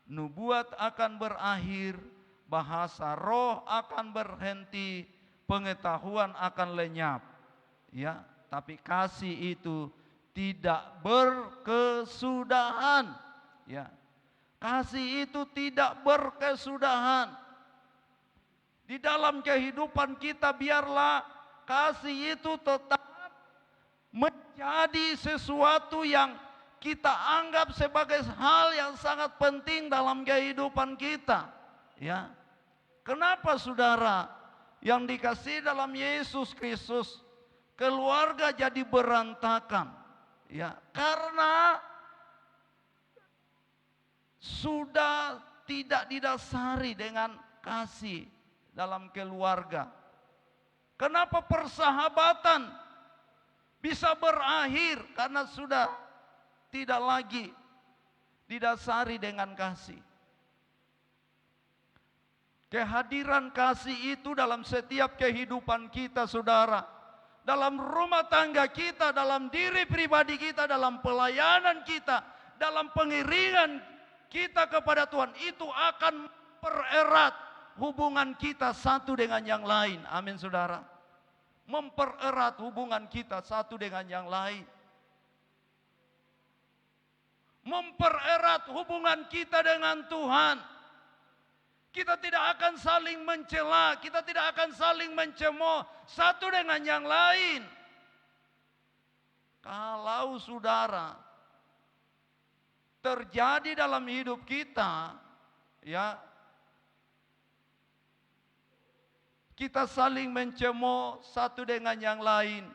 Nubuat akan berakhir, bahasa roh akan berhenti, pengetahuan akan lenyap. Ya, tapi kasih itu tidak berkesudahan. Ya. Kasih itu tidak berkesudahan. Di dalam kehidupan kita biarlah kasih itu tetap menjadi sesuatu yang kita anggap sebagai hal yang sangat penting dalam kehidupan kita. Ya. Kenapa saudara yang dikasihi dalam Yesus Kristus, keluarga jadi berantakan? Ya, karena sudah tidak didasari dengan kasih dalam keluarga. Kenapa persahabatan bisa berakhir? Karena sudah tidak lagi didasari dengan kasih. Kehadiran kasih itu dalam setiap kehidupan kita, saudara. Dalam rumah tangga kita, dalam diri pribadi kita, dalam pelayanan kita, dalam pengiringan kita kepada Tuhan, itu akan mempererat hubungan kita satu dengan yang lain. Amin, saudara. Mempererat hubungan kita satu dengan yang lain. Mempererat hubungan kita dengan Tuhan. Kita tidak akan saling mencela, kita tidak akan saling mencemooh satu dengan yang lain. Kalau saudara terjadi dalam hidup kita, ya, kita saling mencemooh satu dengan yang lain,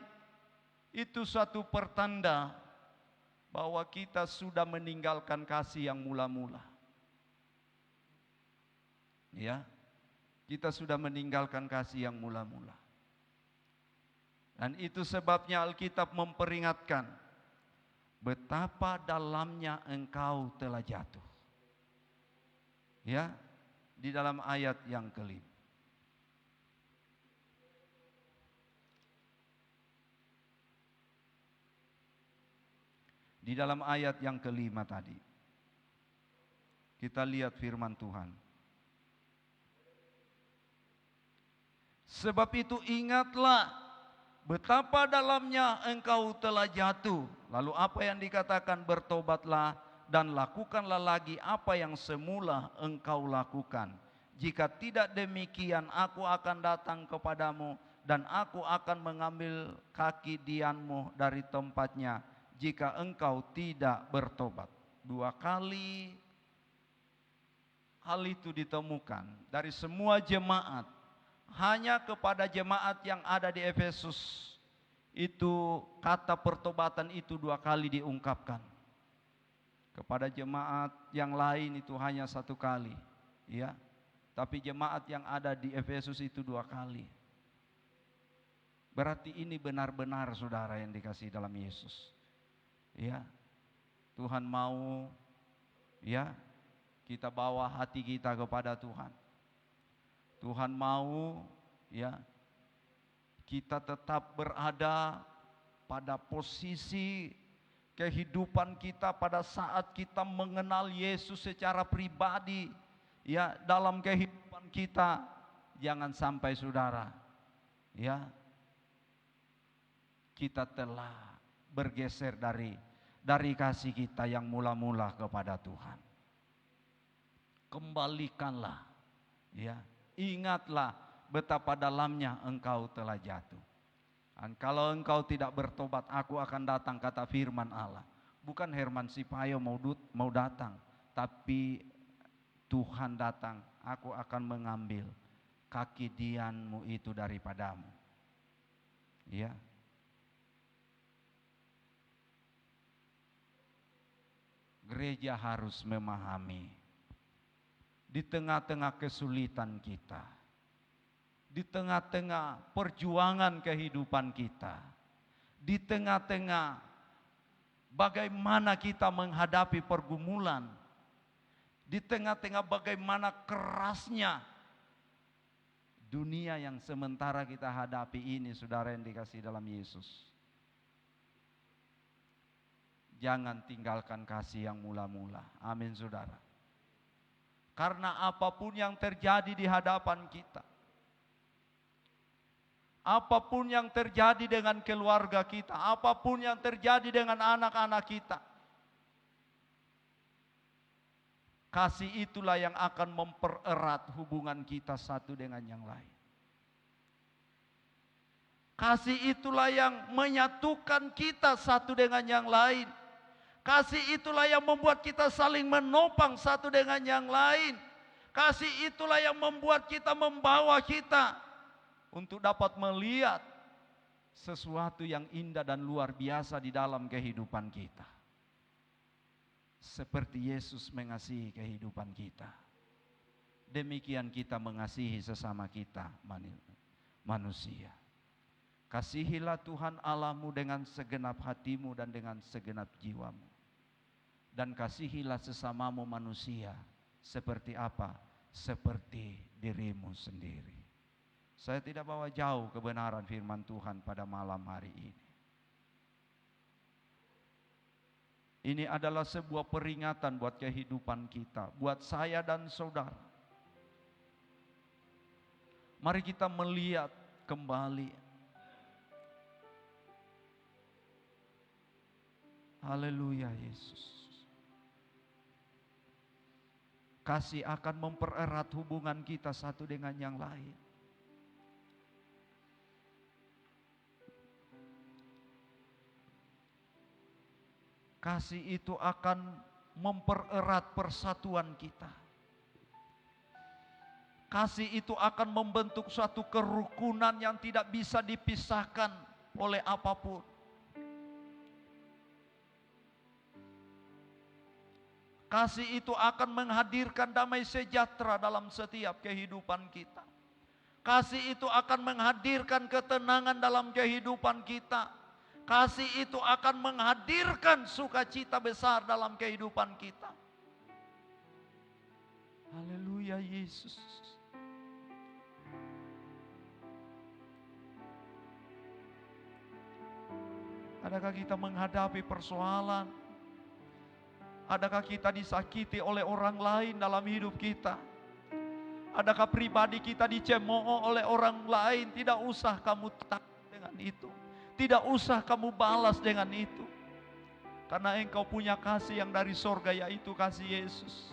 itu suatu pertanda bahwa kita sudah meninggalkan kasih yang mula-mula. Ya, kita sudah meninggalkan kasih yang mula-mula. Dan itu sebabnya Alkitab memperingatkan betapa dalamnya engkau telah jatuh. Ya, di dalam ayat yang kelima. Di dalam ayat yang kelima tadi, kita lihat firman Tuhan. Sebab itu ingatlah betapa dalamnya engkau telah jatuh. Lalu apa yang dikatakan? Bertobatlah dan lakukanlah lagi apa yang semula engkau lakukan. Jika tidak demikian, aku akan datang kepadamu dan aku akan mengambil kaki dianmu dari tempatnya jika engkau tidak bertobat. 2 kali hal itu ditemukan dari semua jemaat. Hanya kepada jemaat yang ada di Efesus itu kata pertobatan itu 2 kali diungkapkan. Kepada jemaat yang lain itu hanya 1 kali, ya. Tapi jemaat yang ada di Efesus itu 2 kali. Berarti ini benar-benar saudara yang dikasihi dalam Yesus. Ya. Tuhan mau, ya, kita bawa hati kita kepada Tuhan. Tuhan mau, ya, kita tetap berada pada posisi kehidupan kita pada saat kita mengenal Yesus secara pribadi, ya, dalam kehidupan kita. Jangan sampai saudara, ya, kita telah bergeser dari kasih kita yang mula-mula kepada Tuhan. Kembalikanlah, ya, ingatlah betapa dalamnya engkau telah jatuh. Dan kalau engkau tidak bertobat, aku akan datang, kata firman Allah. Bukan Herman Sipayo mau datang, tapi Tuhan datang, aku akan mengambil kaki dianmu itu daripadamu. Ya. Gereja harus memahami di tengah-tengah kesulitan kita, di tengah-tengah perjuangan kehidupan kita, di tengah-tengah bagaimana kita menghadapi pergumulan, di tengah-tengah bagaimana kerasnya dunia yang sementara kita hadapi ini, saudara yang dikasihi dalam Yesus. Jangan tinggalkan kasih yang mula-mula. Amin, saudara. Karena apapun yang terjadi di hadapan kita, apapun yang terjadi dengan keluarga kita, apapun yang terjadi dengan anak-anak kita, kasih itulah yang akan mempererat hubungan kita satu dengan yang lain. Kasih itulah yang menyatukan kita satu dengan yang lain. Kasih itulah yang membuat kita saling menopang satu dengan yang lain. Kasih itulah yang membuat kita, membawa kita untuk dapat melihat sesuatu yang indah dan luar biasa di dalam kehidupan kita. Seperti Yesus mengasihi kehidupan kita, demikian kita mengasihi sesama kita manusia. Kasihilah Tuhan Allahmu dengan segenap hatimu dan dengan segenap jiwamu. Dan kasihilah sesamamu manusia seperti apa? Seperti dirimu sendiri. Saya tidak bawa jauh kebenaran firman Tuhan pada malam hari ini. Ini adalah sebuah peringatan buat kehidupan kita, buat saya dan saudara. Mari kita melihat kembali. Haleluya Yesus. Kasih akan mempererat hubungan kita satu dengan yang lain. Kasih itu akan mempererat persatuan kita. Kasih itu akan membentuk suatu kerukunan yang tidak bisa dipisahkan oleh apapun. Kasih itu akan menghadirkan damai sejahtera dalam setiap kehidupan kita. Kasih itu akan menghadirkan ketenangan dalam kehidupan kita. Kasih itu akan menghadirkan sukacita besar dalam kehidupan kita. Haleluya Yesus. Adakah kita menghadapi persoalan? Adakah kita disakiti oleh orang lain dalam hidup kita? Adakah pribadi kita dicemooh oleh orang lain? Tidak usah kamu takut dengan itu. Tidak usah kamu balas dengan itu. Karena engkau punya kasih yang dari sorga, yaitu kasih Yesus.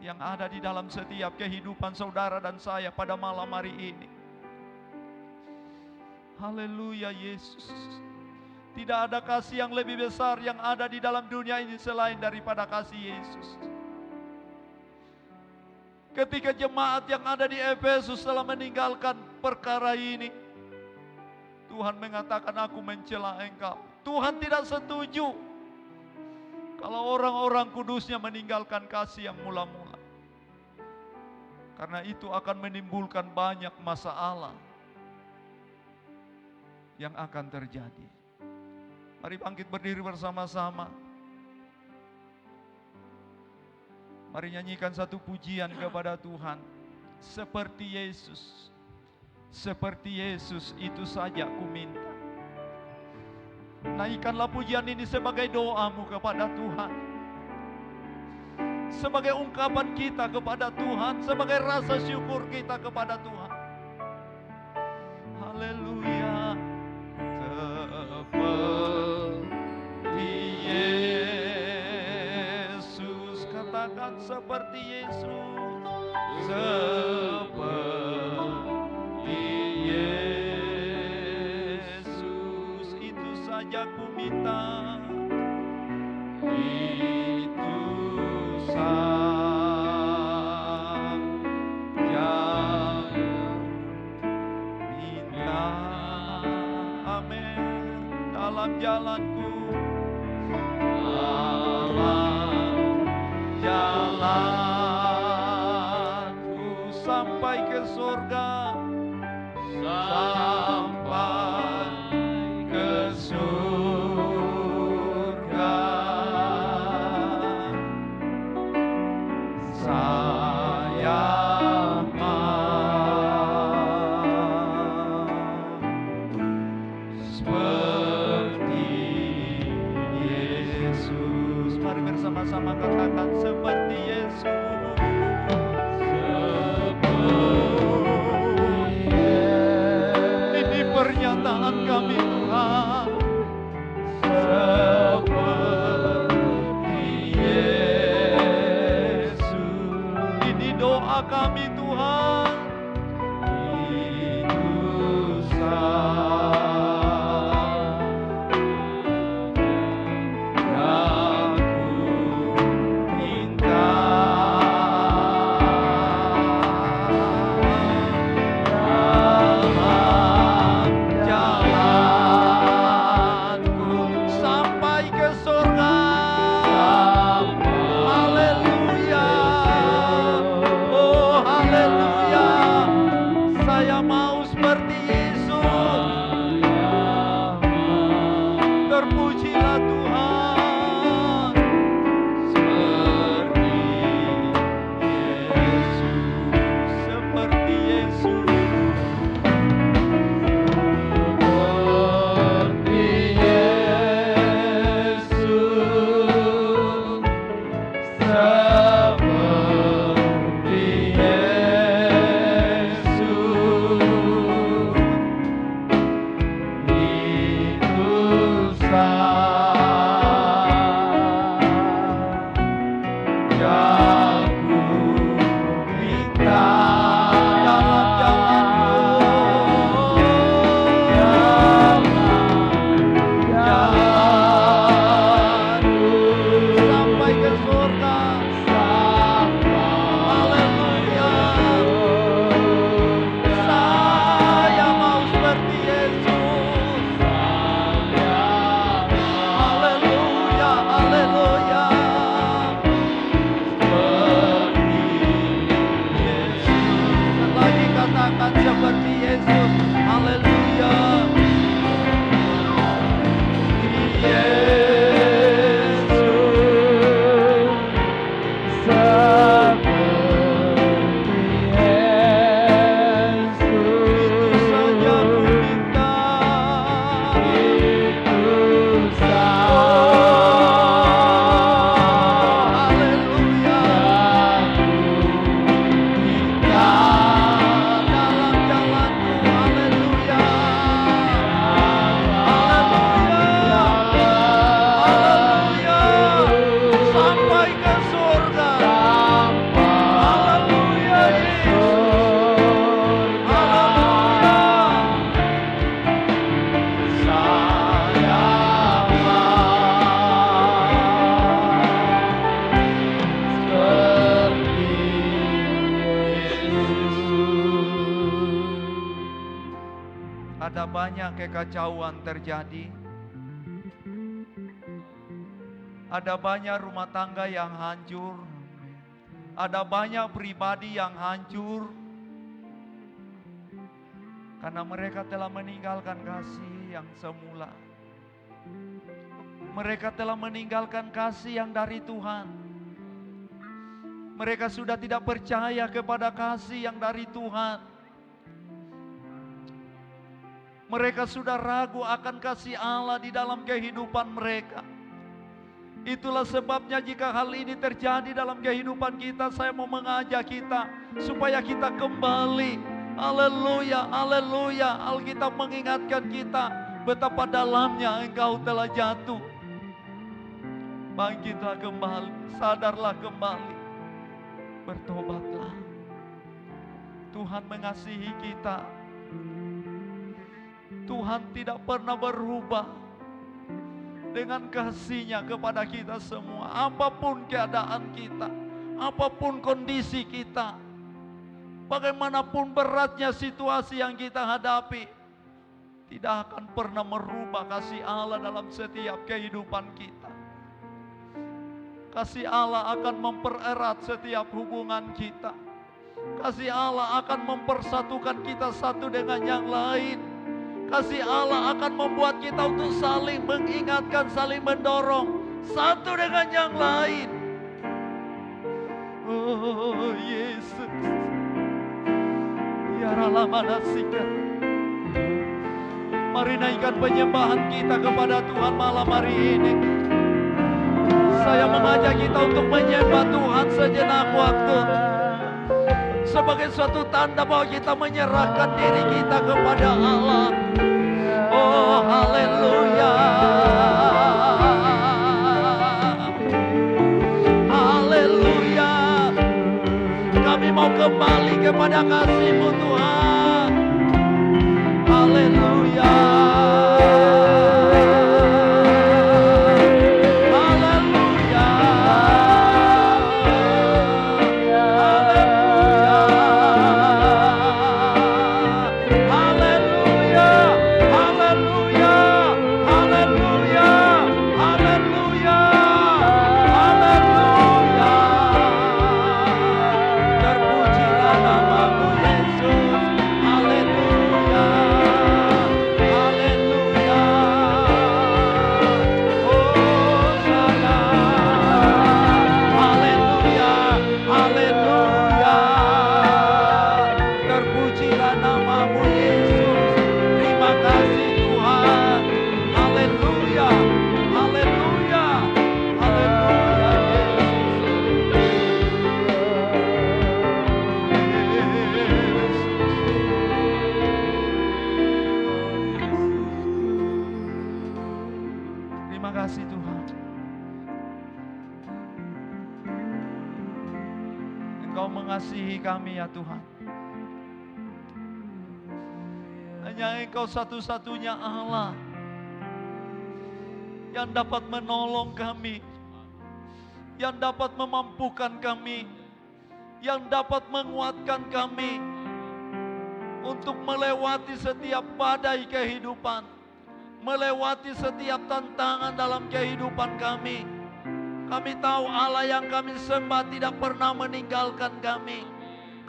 Yang ada di dalam setiap kehidupan saudara dan saya pada malam hari ini. Haleluya Yesus. Tidak ada kasih yang lebih besar yang ada di dalam dunia ini selain daripada kasih Yesus. Ketika jemaat yang ada di Efesus telah meninggalkan perkara ini, Tuhan mengatakan, aku mencela engkau. Tuhan tidak setuju kalau orang-orang kudusnya meninggalkan kasih yang mula-mula. Karena itu akan menimbulkan banyak masalah yang akan terjadi. Mari bangkit berdiri bersama-sama. Mari nyanyikan satu pujian kepada Tuhan. Seperti Yesus. Seperti Yesus itu saja ku minta. Naikkanlah pujian ini sebagai doamu kepada Tuhan. Sebagai ungkapan kita kepada Tuhan. Sebagai rasa syukur kita kepada Tuhan. Haleluya. Seperti Yesus. katakan seperti Yesus. Seperti Yesus, itu saja ku minta. Itu saja minta. Amin. Dalam jalanku, dalam jalanku sampai ke surga, sampai ke surga, saya seperti Yesus. Mari bersama-sama katakan seperti Yesus. Ini pernyataan kami Tuhan. Seperti Yesus. Ini doa kami Tuhan. Itu ada banyak kekacauan terjadi. Ada banyak rumah tangga yang hancur. Ada banyak pribadi yang hancur. Karena mereka telah meninggalkan kasih yang semula. Mereka telah meninggalkan kasih yang dari Tuhan. Mereka sudah tidak percaya kepada kasih yang dari Tuhan. Mereka sudah ragu akan kasih Allah di dalam kehidupan mereka. Itulah sebabnya jika hal ini terjadi dalam kehidupan kita, saya mau mengajak kita supaya kita kembali. Haleluya, haleluya. Alkitab mengingatkan kita betapa dalamnya engkau telah jatuh. Bangkitlah kembali, sadarlah kembali, bertobatlah. Tuhan mengasihi kita. Tuhan tidak pernah berubah dengan kasih-Nya kepada kita semua. Apapun keadaan kita, apapun kondisi kita, bagaimanapun beratnya situasi yang kita hadapi, tidak akan pernah merubah kasih Allah dalam setiap kehidupan kita. Kasih Allah akan mempererat setiap hubungan kita. Kasih Allah akan mempersatukan kita satu dengan yang lain. Kasih Allah akan membuat kita untuk saling mengingatkan, saling mendorong satu dengan yang lain. Oh Yesus, biarlah manasika. Mari naikkan penyembahan kita kepada Tuhan malam hari ini. Saya mengajak kita untuk menyembah Tuhan sejenak waktu, sebagai suatu tanda bahwa kita menyerahkan diri kita kepada Allah. Oh haleluya, haleluya. Kami mau kembali kepada kasih-Mu Tuhan. Haleluya. Kami ya Tuhan, hanya Engkau satu-satunya Allah yang dapat menolong kami, yang dapat memampukan kami, yang dapat menguatkan kami untuk melewati setiap badai kehidupan, melewati setiap tantangan dalam kehidupan kami. Kami tahu Allah yang kami sembah tidak pernah meninggalkan kami.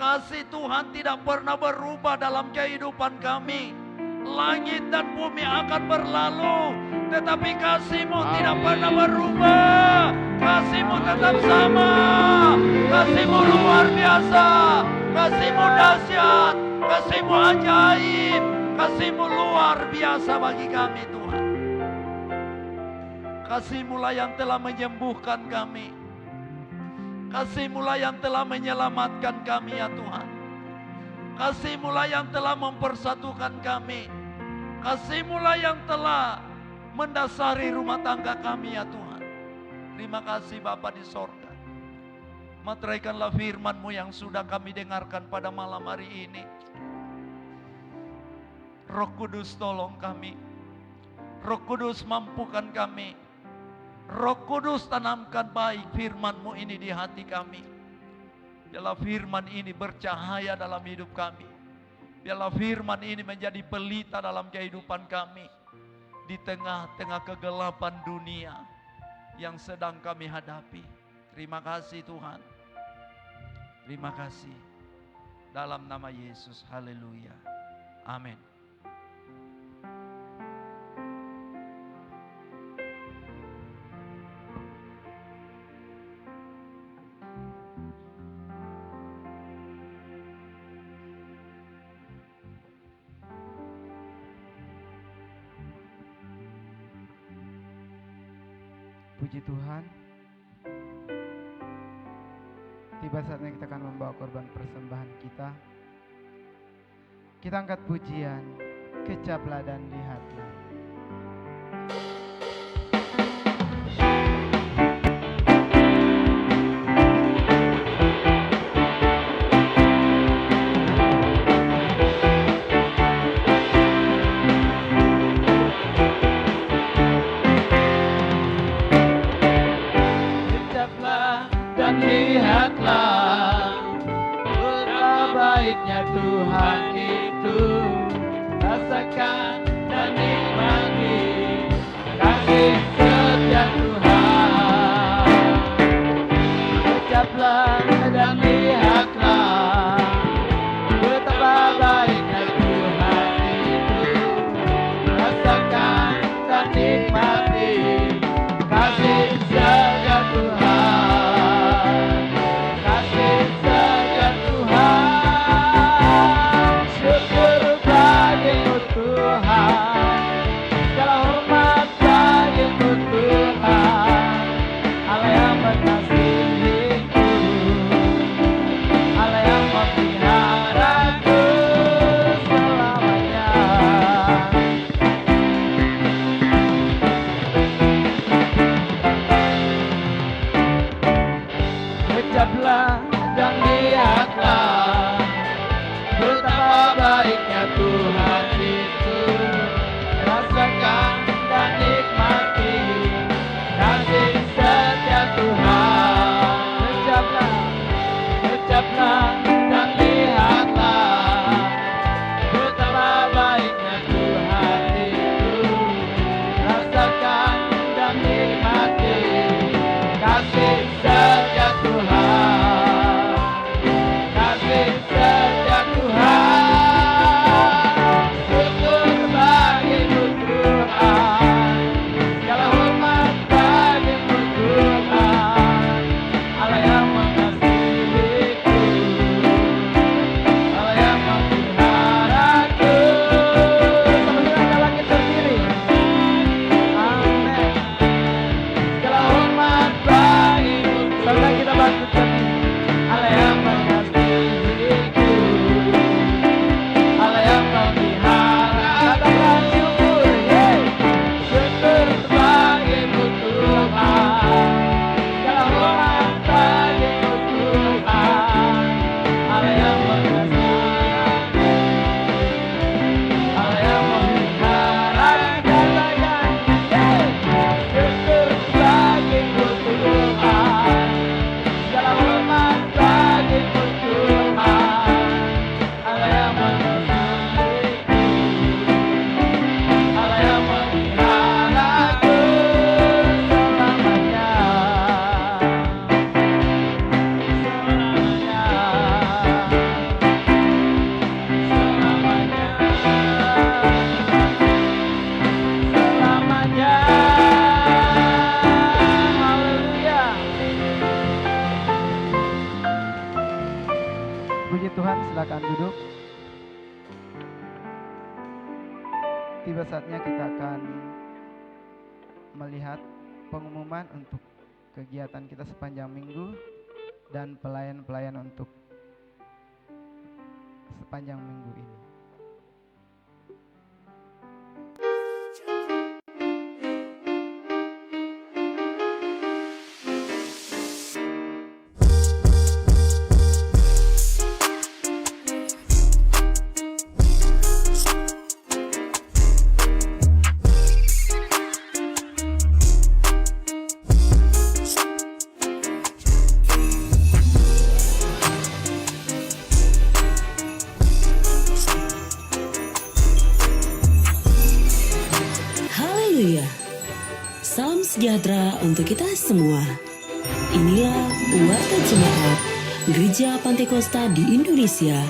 Kasih Tuhan tidak pernah berubah dalam kehidupan kami. Langit dan bumi akan berlalu, tetapi kasih-Mu tidak pernah berubah. Kasih-Mu tetap sama. Kasih-Mu luar biasa. Kasih-Mu dahsyat. Kasih-Mu ajaib. Kasih-Mu luar biasa bagi kami Tuhan. Kasih-Mu lah yang telah menyembuhkan kami. Kasih-Mu lah yang telah menyelamatkan kami ya Tuhan. Kasih-Mu lah yang telah mempersatukan kami. Kasih-Mu lah yang telah mendasari rumah tangga kami ya Tuhan. Terima kasih Bapa di sorga. Materaikanlah firman-Mu yang sudah kami dengarkan pada malam hari ini. Roh Kudus tolong kami. Roh Kudus mampukan kami. Roh Kudus tanamkan baik firman-Mu ini di hati kami. Biarlah firman ini bercahaya dalam hidup kami. Biarlah firman ini menjadi pelita dalam kehidupan kami. Di tengah-tengah kegelapan dunia yang sedang kami hadapi. Terima kasih Tuhan. Terima kasih. Dalam nama Yesus, haleluya. Amin. Puji Tuhan. Tiba saatnya kita akan membawa korban persembahan kita. Kita angkat pujian, kecaplah dan lihatlah. itu, rasakan dan nikmati kasih setia Tuhan. Ucaplah dan lihatlah betapa baiknya Tuhan itu, rasakan dan nikmati kasih setia Tuhan. Kasih setia Tuhan, syukur bagimu Tuhan, segala hormat bagimu Tuhan, Allah yang mengasihiku, Allah yang memeliharaku selamanya. Ucaplah dan lihatlah betapa baiknya Tuhan itu, rasakan dan nikmati kasih setia Tuhan. Ucaplah dan lihatlah betapa baiknya Tuhan itu, rasakan dan nikmati kasih setia Tuhan. Kasih setia Tuhan, syukur bagimu Tuhan, segala hormat bagimu Tuhan, Allah yang mengasihiku, Allah yang memeliharaku. Sama-sama langit berdiri. Amin. Segala hormat bagimu Tuhan. Saudara kita bangkitkan diri. Allah yang mengasihiku, Allah yang memelihara. Katakan syukur, syukur bagimu Tuhan, segala hormat bagimu Tuhan, Allah yang mengasihiku, Allah yang memelihara. Katakan syukur bagimu Tuhan, segala hormat bagimu Tuhan, Allah yang mengasihiku, Allah yang memeliharaku selamanya. Selamanya. Haleluya. Puji Tuhan, silakan duduk. Tiba saatnya kita akan melihat pengumuman untuk kegiatan kita sepanjang minggu dan pelayan-pelayan untuk sepanjang minggu ini. Haleluya. Salam sejahtera untuk kita semua. Inilah Warta Jemaat Gereja Pantekosta di Indonesia,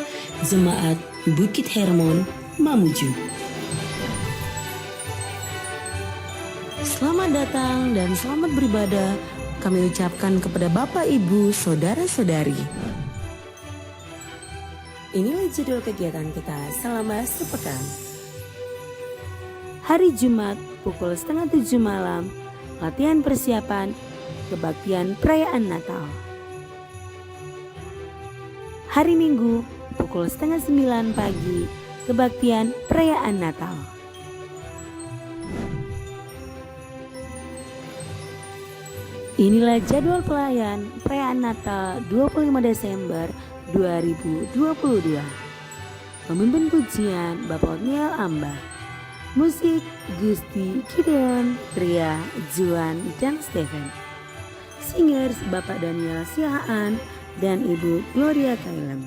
Jemaat Bukit Hermon, Mamuju. Selamat datang dan selamat beribadah kami ucapkan kepada Bapak, Ibu, Saudara-saudari. Inilah jadwal kegiatan kita selama sepekan. Hari Jumat pukul 6:30 malam, latihan persiapan kebaktian perayaan Natal. Hari Minggu pukul 8:30 pagi, kebaktian perayaan Natal. Inilah jadwal pelayan perayaan Natal 25 Desember 2022. Pemimpin pujian Bapak Otniel Ambah. Musik Gusti Gideon, Tria, Juan, dan Stephen. Singers Bapak Daniel Siahaan dan Ibu Gloria Kailem.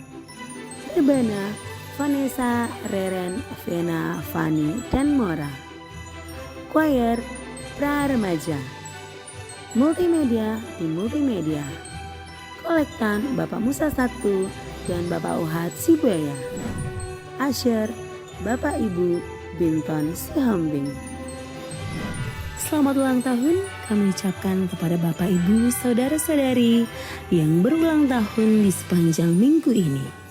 Rebana Vanessa, Reren, Vena, Fani, dan Mora. Choir Pra Remaja. Multimedia di Multimedia. Kolektan Bapak Musa 1 dan Bapak Uhad Sibuaya. Asher Bapak Ibu Binton Sihombing. Selamat ulang tahun kami ucapkan kepada Bapak Ibu Saudara-saudari yang berulang tahun di sepanjang minggu ini.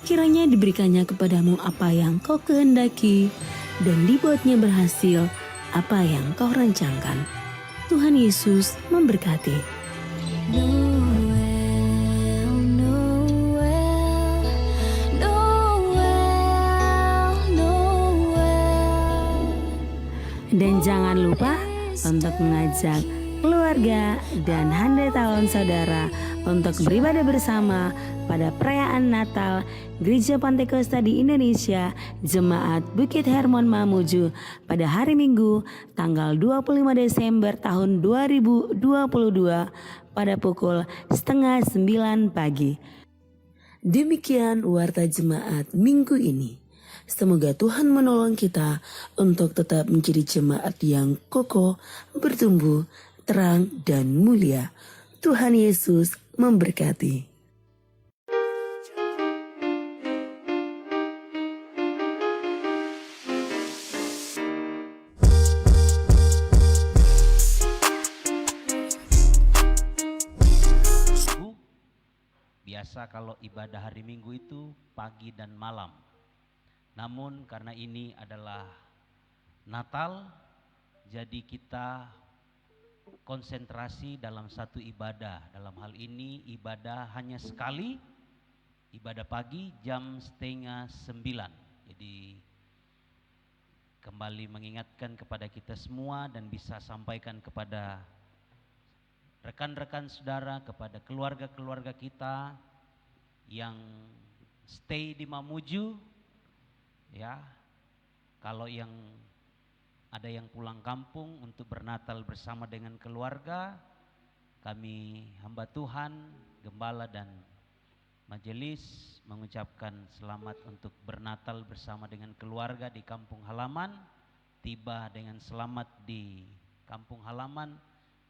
Kiranya diberikannya kepadamu apa yang kau kehendaki dan dibuatnya berhasil apa yang kau rancangkan. Tuhan Yesus memberkati. Noel, Noel, Noel, Noel. Dan jangan lupa untuk mengajak keluarga dan handai tahun saudara untuk beribadah bersama pada perayaan Natal Gereja Pantai Kosta di Indonesia Jemaat Bukit Hermon Mamuju pada hari Minggu tanggal 25 Desember tahun 2022 pada pukul 8:30 pagi. Demikian warta jemaat minggu ini. Semoga Tuhan menolong kita untuk tetap menjadi jemaat yang kokoh, bertumbuh, terang, dan mulia. Tuhan Yesus memberkati. Biasa kalau ibadah hari Minggu itu pagi dan malam. Namun karena ini adalah Natal, jadi kita konsentrasi dalam satu ibadah. Dalam hal ini ibadah hanya sekali, ibadah pagi jam 8:30. Jadi kembali mengingatkan kepada kita semua dan bisa sampaikan kepada rekan-rekan saudara, kepada keluarga-keluarga kita yang stay di Mamuju. Ya, kalau yang ada yang pulang kampung untuk bernatal bersama dengan keluarga, kami hamba Tuhan, gembala dan majelis mengucapkan selamat untuk bernatal bersama dengan keluarga di kampung halaman, tiba dengan selamat di kampung halaman,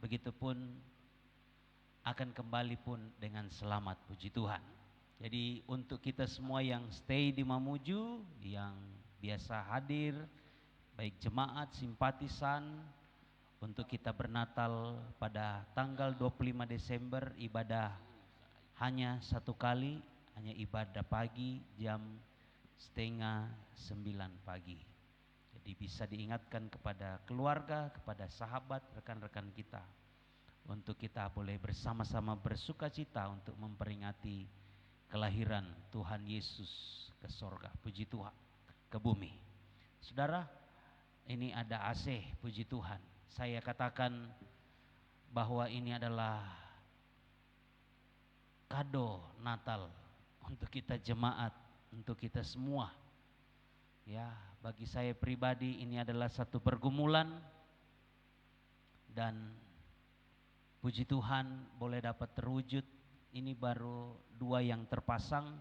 begitupun akan kembali pun dengan selamat, puji Tuhan. Jadi untuk kita semua yang stay di Mamuju, yang biasa hadir, baik jemaat, simpatisan, untuk kita bernatal pada tanggal 25 Desember, ibadah hanya satu kali, hanya ibadah pagi jam 8:30 pagi. Jadi bisa diingatkan kepada keluarga, kepada sahabat, rekan-rekan kita, untuk kita boleh bersama-sama bersuka cita untuk memperingati kelahiran Tuhan Yesus ke sorga, puji Tuhan, ke bumi. Saudara, ini ada AC, puji Tuhan. Saya katakan bahwa ini adalah kado Natal untuk kita jemaat, untuk kita semua. Ya, bagi saya pribadi ini adalah satu pergumulan dan puji Tuhan boleh dapat terwujud. Ini baru 2 yang terpasang.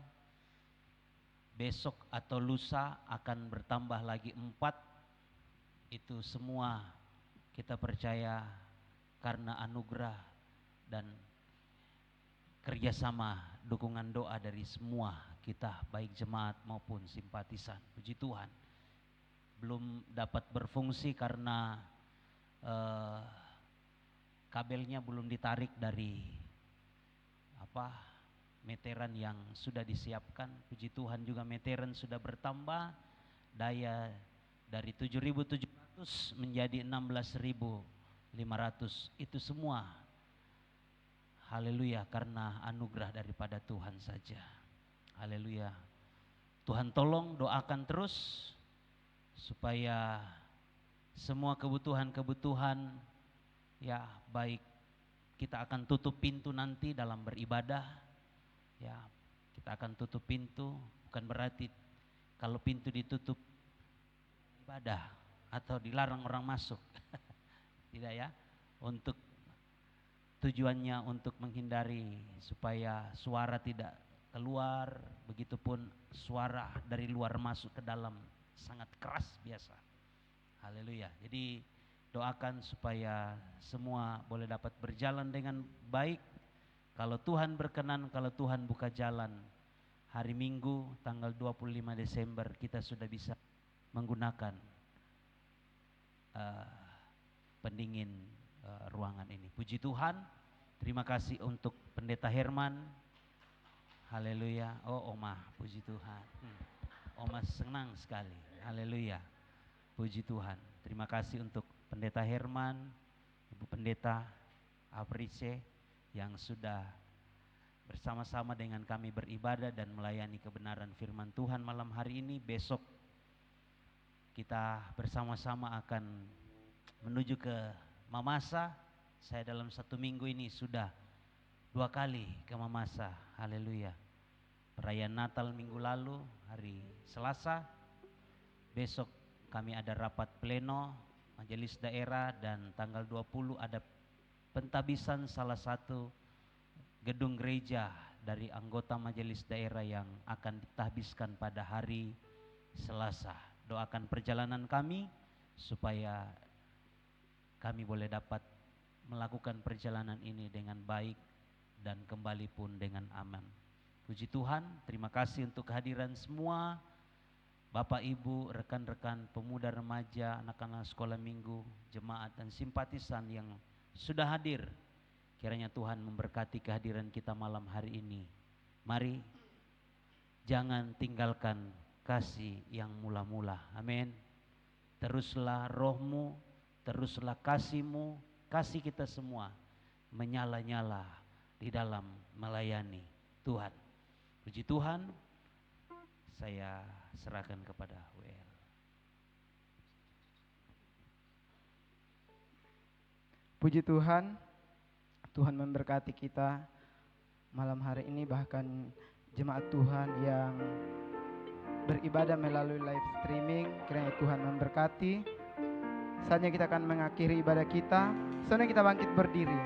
Besok atau lusa akan bertambah lagi 4. Itu semua kita percaya karena anugerah dan kerjasama dukungan doa dari semua kita, baik jemaat maupun simpatisan. Puji Tuhan. Belum dapat berfungsi karena kabelnya belum ditarik dari meteran yang sudah disiapkan. Puji Tuhan juga meteran sudah bertambah, daya dari 7.700 menjadi 16.500. Itu semua haleluya karena anugerah daripada Tuhan saja. Haleluya. Tuhan tolong doakan terus supaya semua kebutuhan-kebutuhan, ya, baik kita akan tutup pintu nanti dalam beribadah. Ya, kita akan tutup pintu, bukan berarti kalau pintu ditutup ibadah atau dilarang orang masuk. Tidak ya. Untuk tujuannya untuk menghindari supaya suara tidak keluar, begitupun suara dari luar masuk ke dalam sangat keras biasa. Haleluya. Jadi doakan supaya semua boleh dapat berjalan dengan baik. Kalau Tuhan berkenan, kalau Tuhan buka jalan, hari Minggu tanggal 25 Desember kita sudah bisa menggunakan pendingin ruangan ini. Puji Tuhan. Terima kasih untuk Pendeta Herman. Haleluya. Oh Oma, puji Tuhan. Oma senang sekali. Haleluya. Puji Tuhan. Terima kasih untuk Pendeta Herman, Ibu Pendeta Aprice yang sudah bersama-sama dengan kami beribadah dan melayani kebenaran firman Tuhan malam hari ini. Besok kita bersama-sama akan menuju ke Mamasa. Saya dalam 1 minggu ini sudah 2 kali ke Mamasa. Haleluya. Perayaan Natal minggu lalu hari Selasa. Besok kami ada rapat pleno majelis daerah dan tanggal 20 ada pentabisan salah satu gedung gereja dari anggota majelis daerah yang akan ditahbiskan pada hari Selasa. Doakan perjalanan kami supaya kami boleh dapat melakukan perjalanan ini dengan baik dan kembali pun dengan aman. Puji Tuhan, terima kasih untuk kehadiran semua Bapak Ibu, rekan-rekan pemuda remaja, anak-anak sekolah minggu, jemaat dan simpatisan yang sudah hadir. Kiranya Tuhan memberkati kehadiran kita malam hari ini. Mari jangan tinggalkan kasih yang mula-mula. Amin. Teruslah rohmu, teruslah kasihmu, kasih kita semua menyala-nyala di dalam melayani Tuhan. Puji Tuhan, saya serahkan kepada WL. Puji Tuhan, Tuhan memberkati kita malam hari ini, bahkan jemaat Tuhan yang beribadah melalui live streaming. Kiranya Tuhan memberkati. Saatnya kita akan mengakhiri ibadah kita. Saatnya kita bangkit berdiri.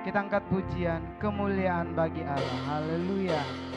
Kita angkat pujian, kemuliaan bagi Allah. Haleluya.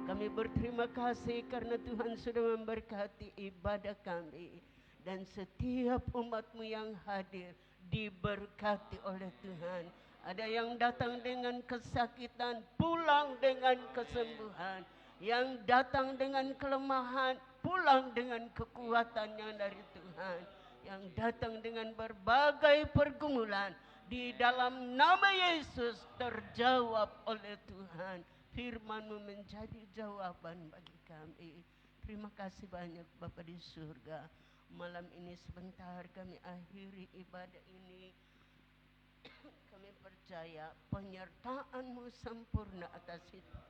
Kami berterima kasih karena Tuhan sudah memberkati ibadah kami. Dan setiap umat-Mu yang hadir diberkati oleh Tuhan. Ada yang datang dengan kesakitan, pulang dengan kesembuhan. Yang datang dengan kelemahan, pulang dengan kekuatan yang dari Tuhan. Yang datang dengan berbagai pergumulan, di dalam nama Yesus terjawab oleh Tuhan. Firman-Mu menjadi jawaban bagi kami. Terima kasih banyak Bapa di surga. Malam ini sebentar kami akhiri ibadah ini. Kami percaya penyertaan-Mu sempurna atas hidup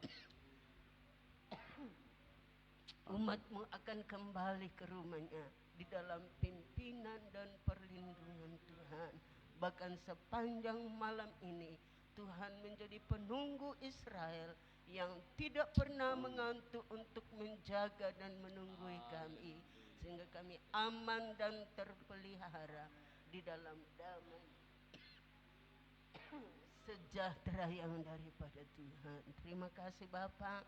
umat-Mu akan kembali ke rumahnya di dalam pimpinan dan perlindungan Tuhan. Bahkan sepanjang malam ini Tuhan menjadi penunggu Israel yang tidak pernah mengantuk untuk menjaga dan menunggui kami, sehingga kami aman dan terpelihara di dalam damai sejahtera yang daripada Tuhan. Terima kasih Bapa.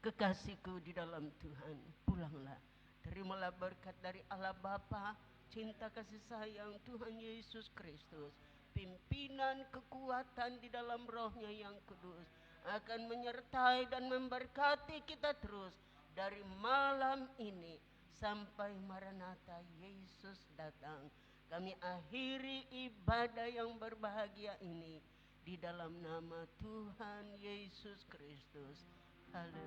Kekasihku di dalam Tuhan, pulanglah. Terimalah berkat dari Allah Bapa, cinta kasih sayang Tuhan Yesus Kristus, pimpinan kekuatan di dalam Roh-Nya yang kudus akan menyertai dan memberkati kita terus dari malam ini sampai Maranatha Yesus datang. Kami akhiri ibadah yang berbahagia ini di dalam nama Tuhan Yesus Kristus. Haleluya.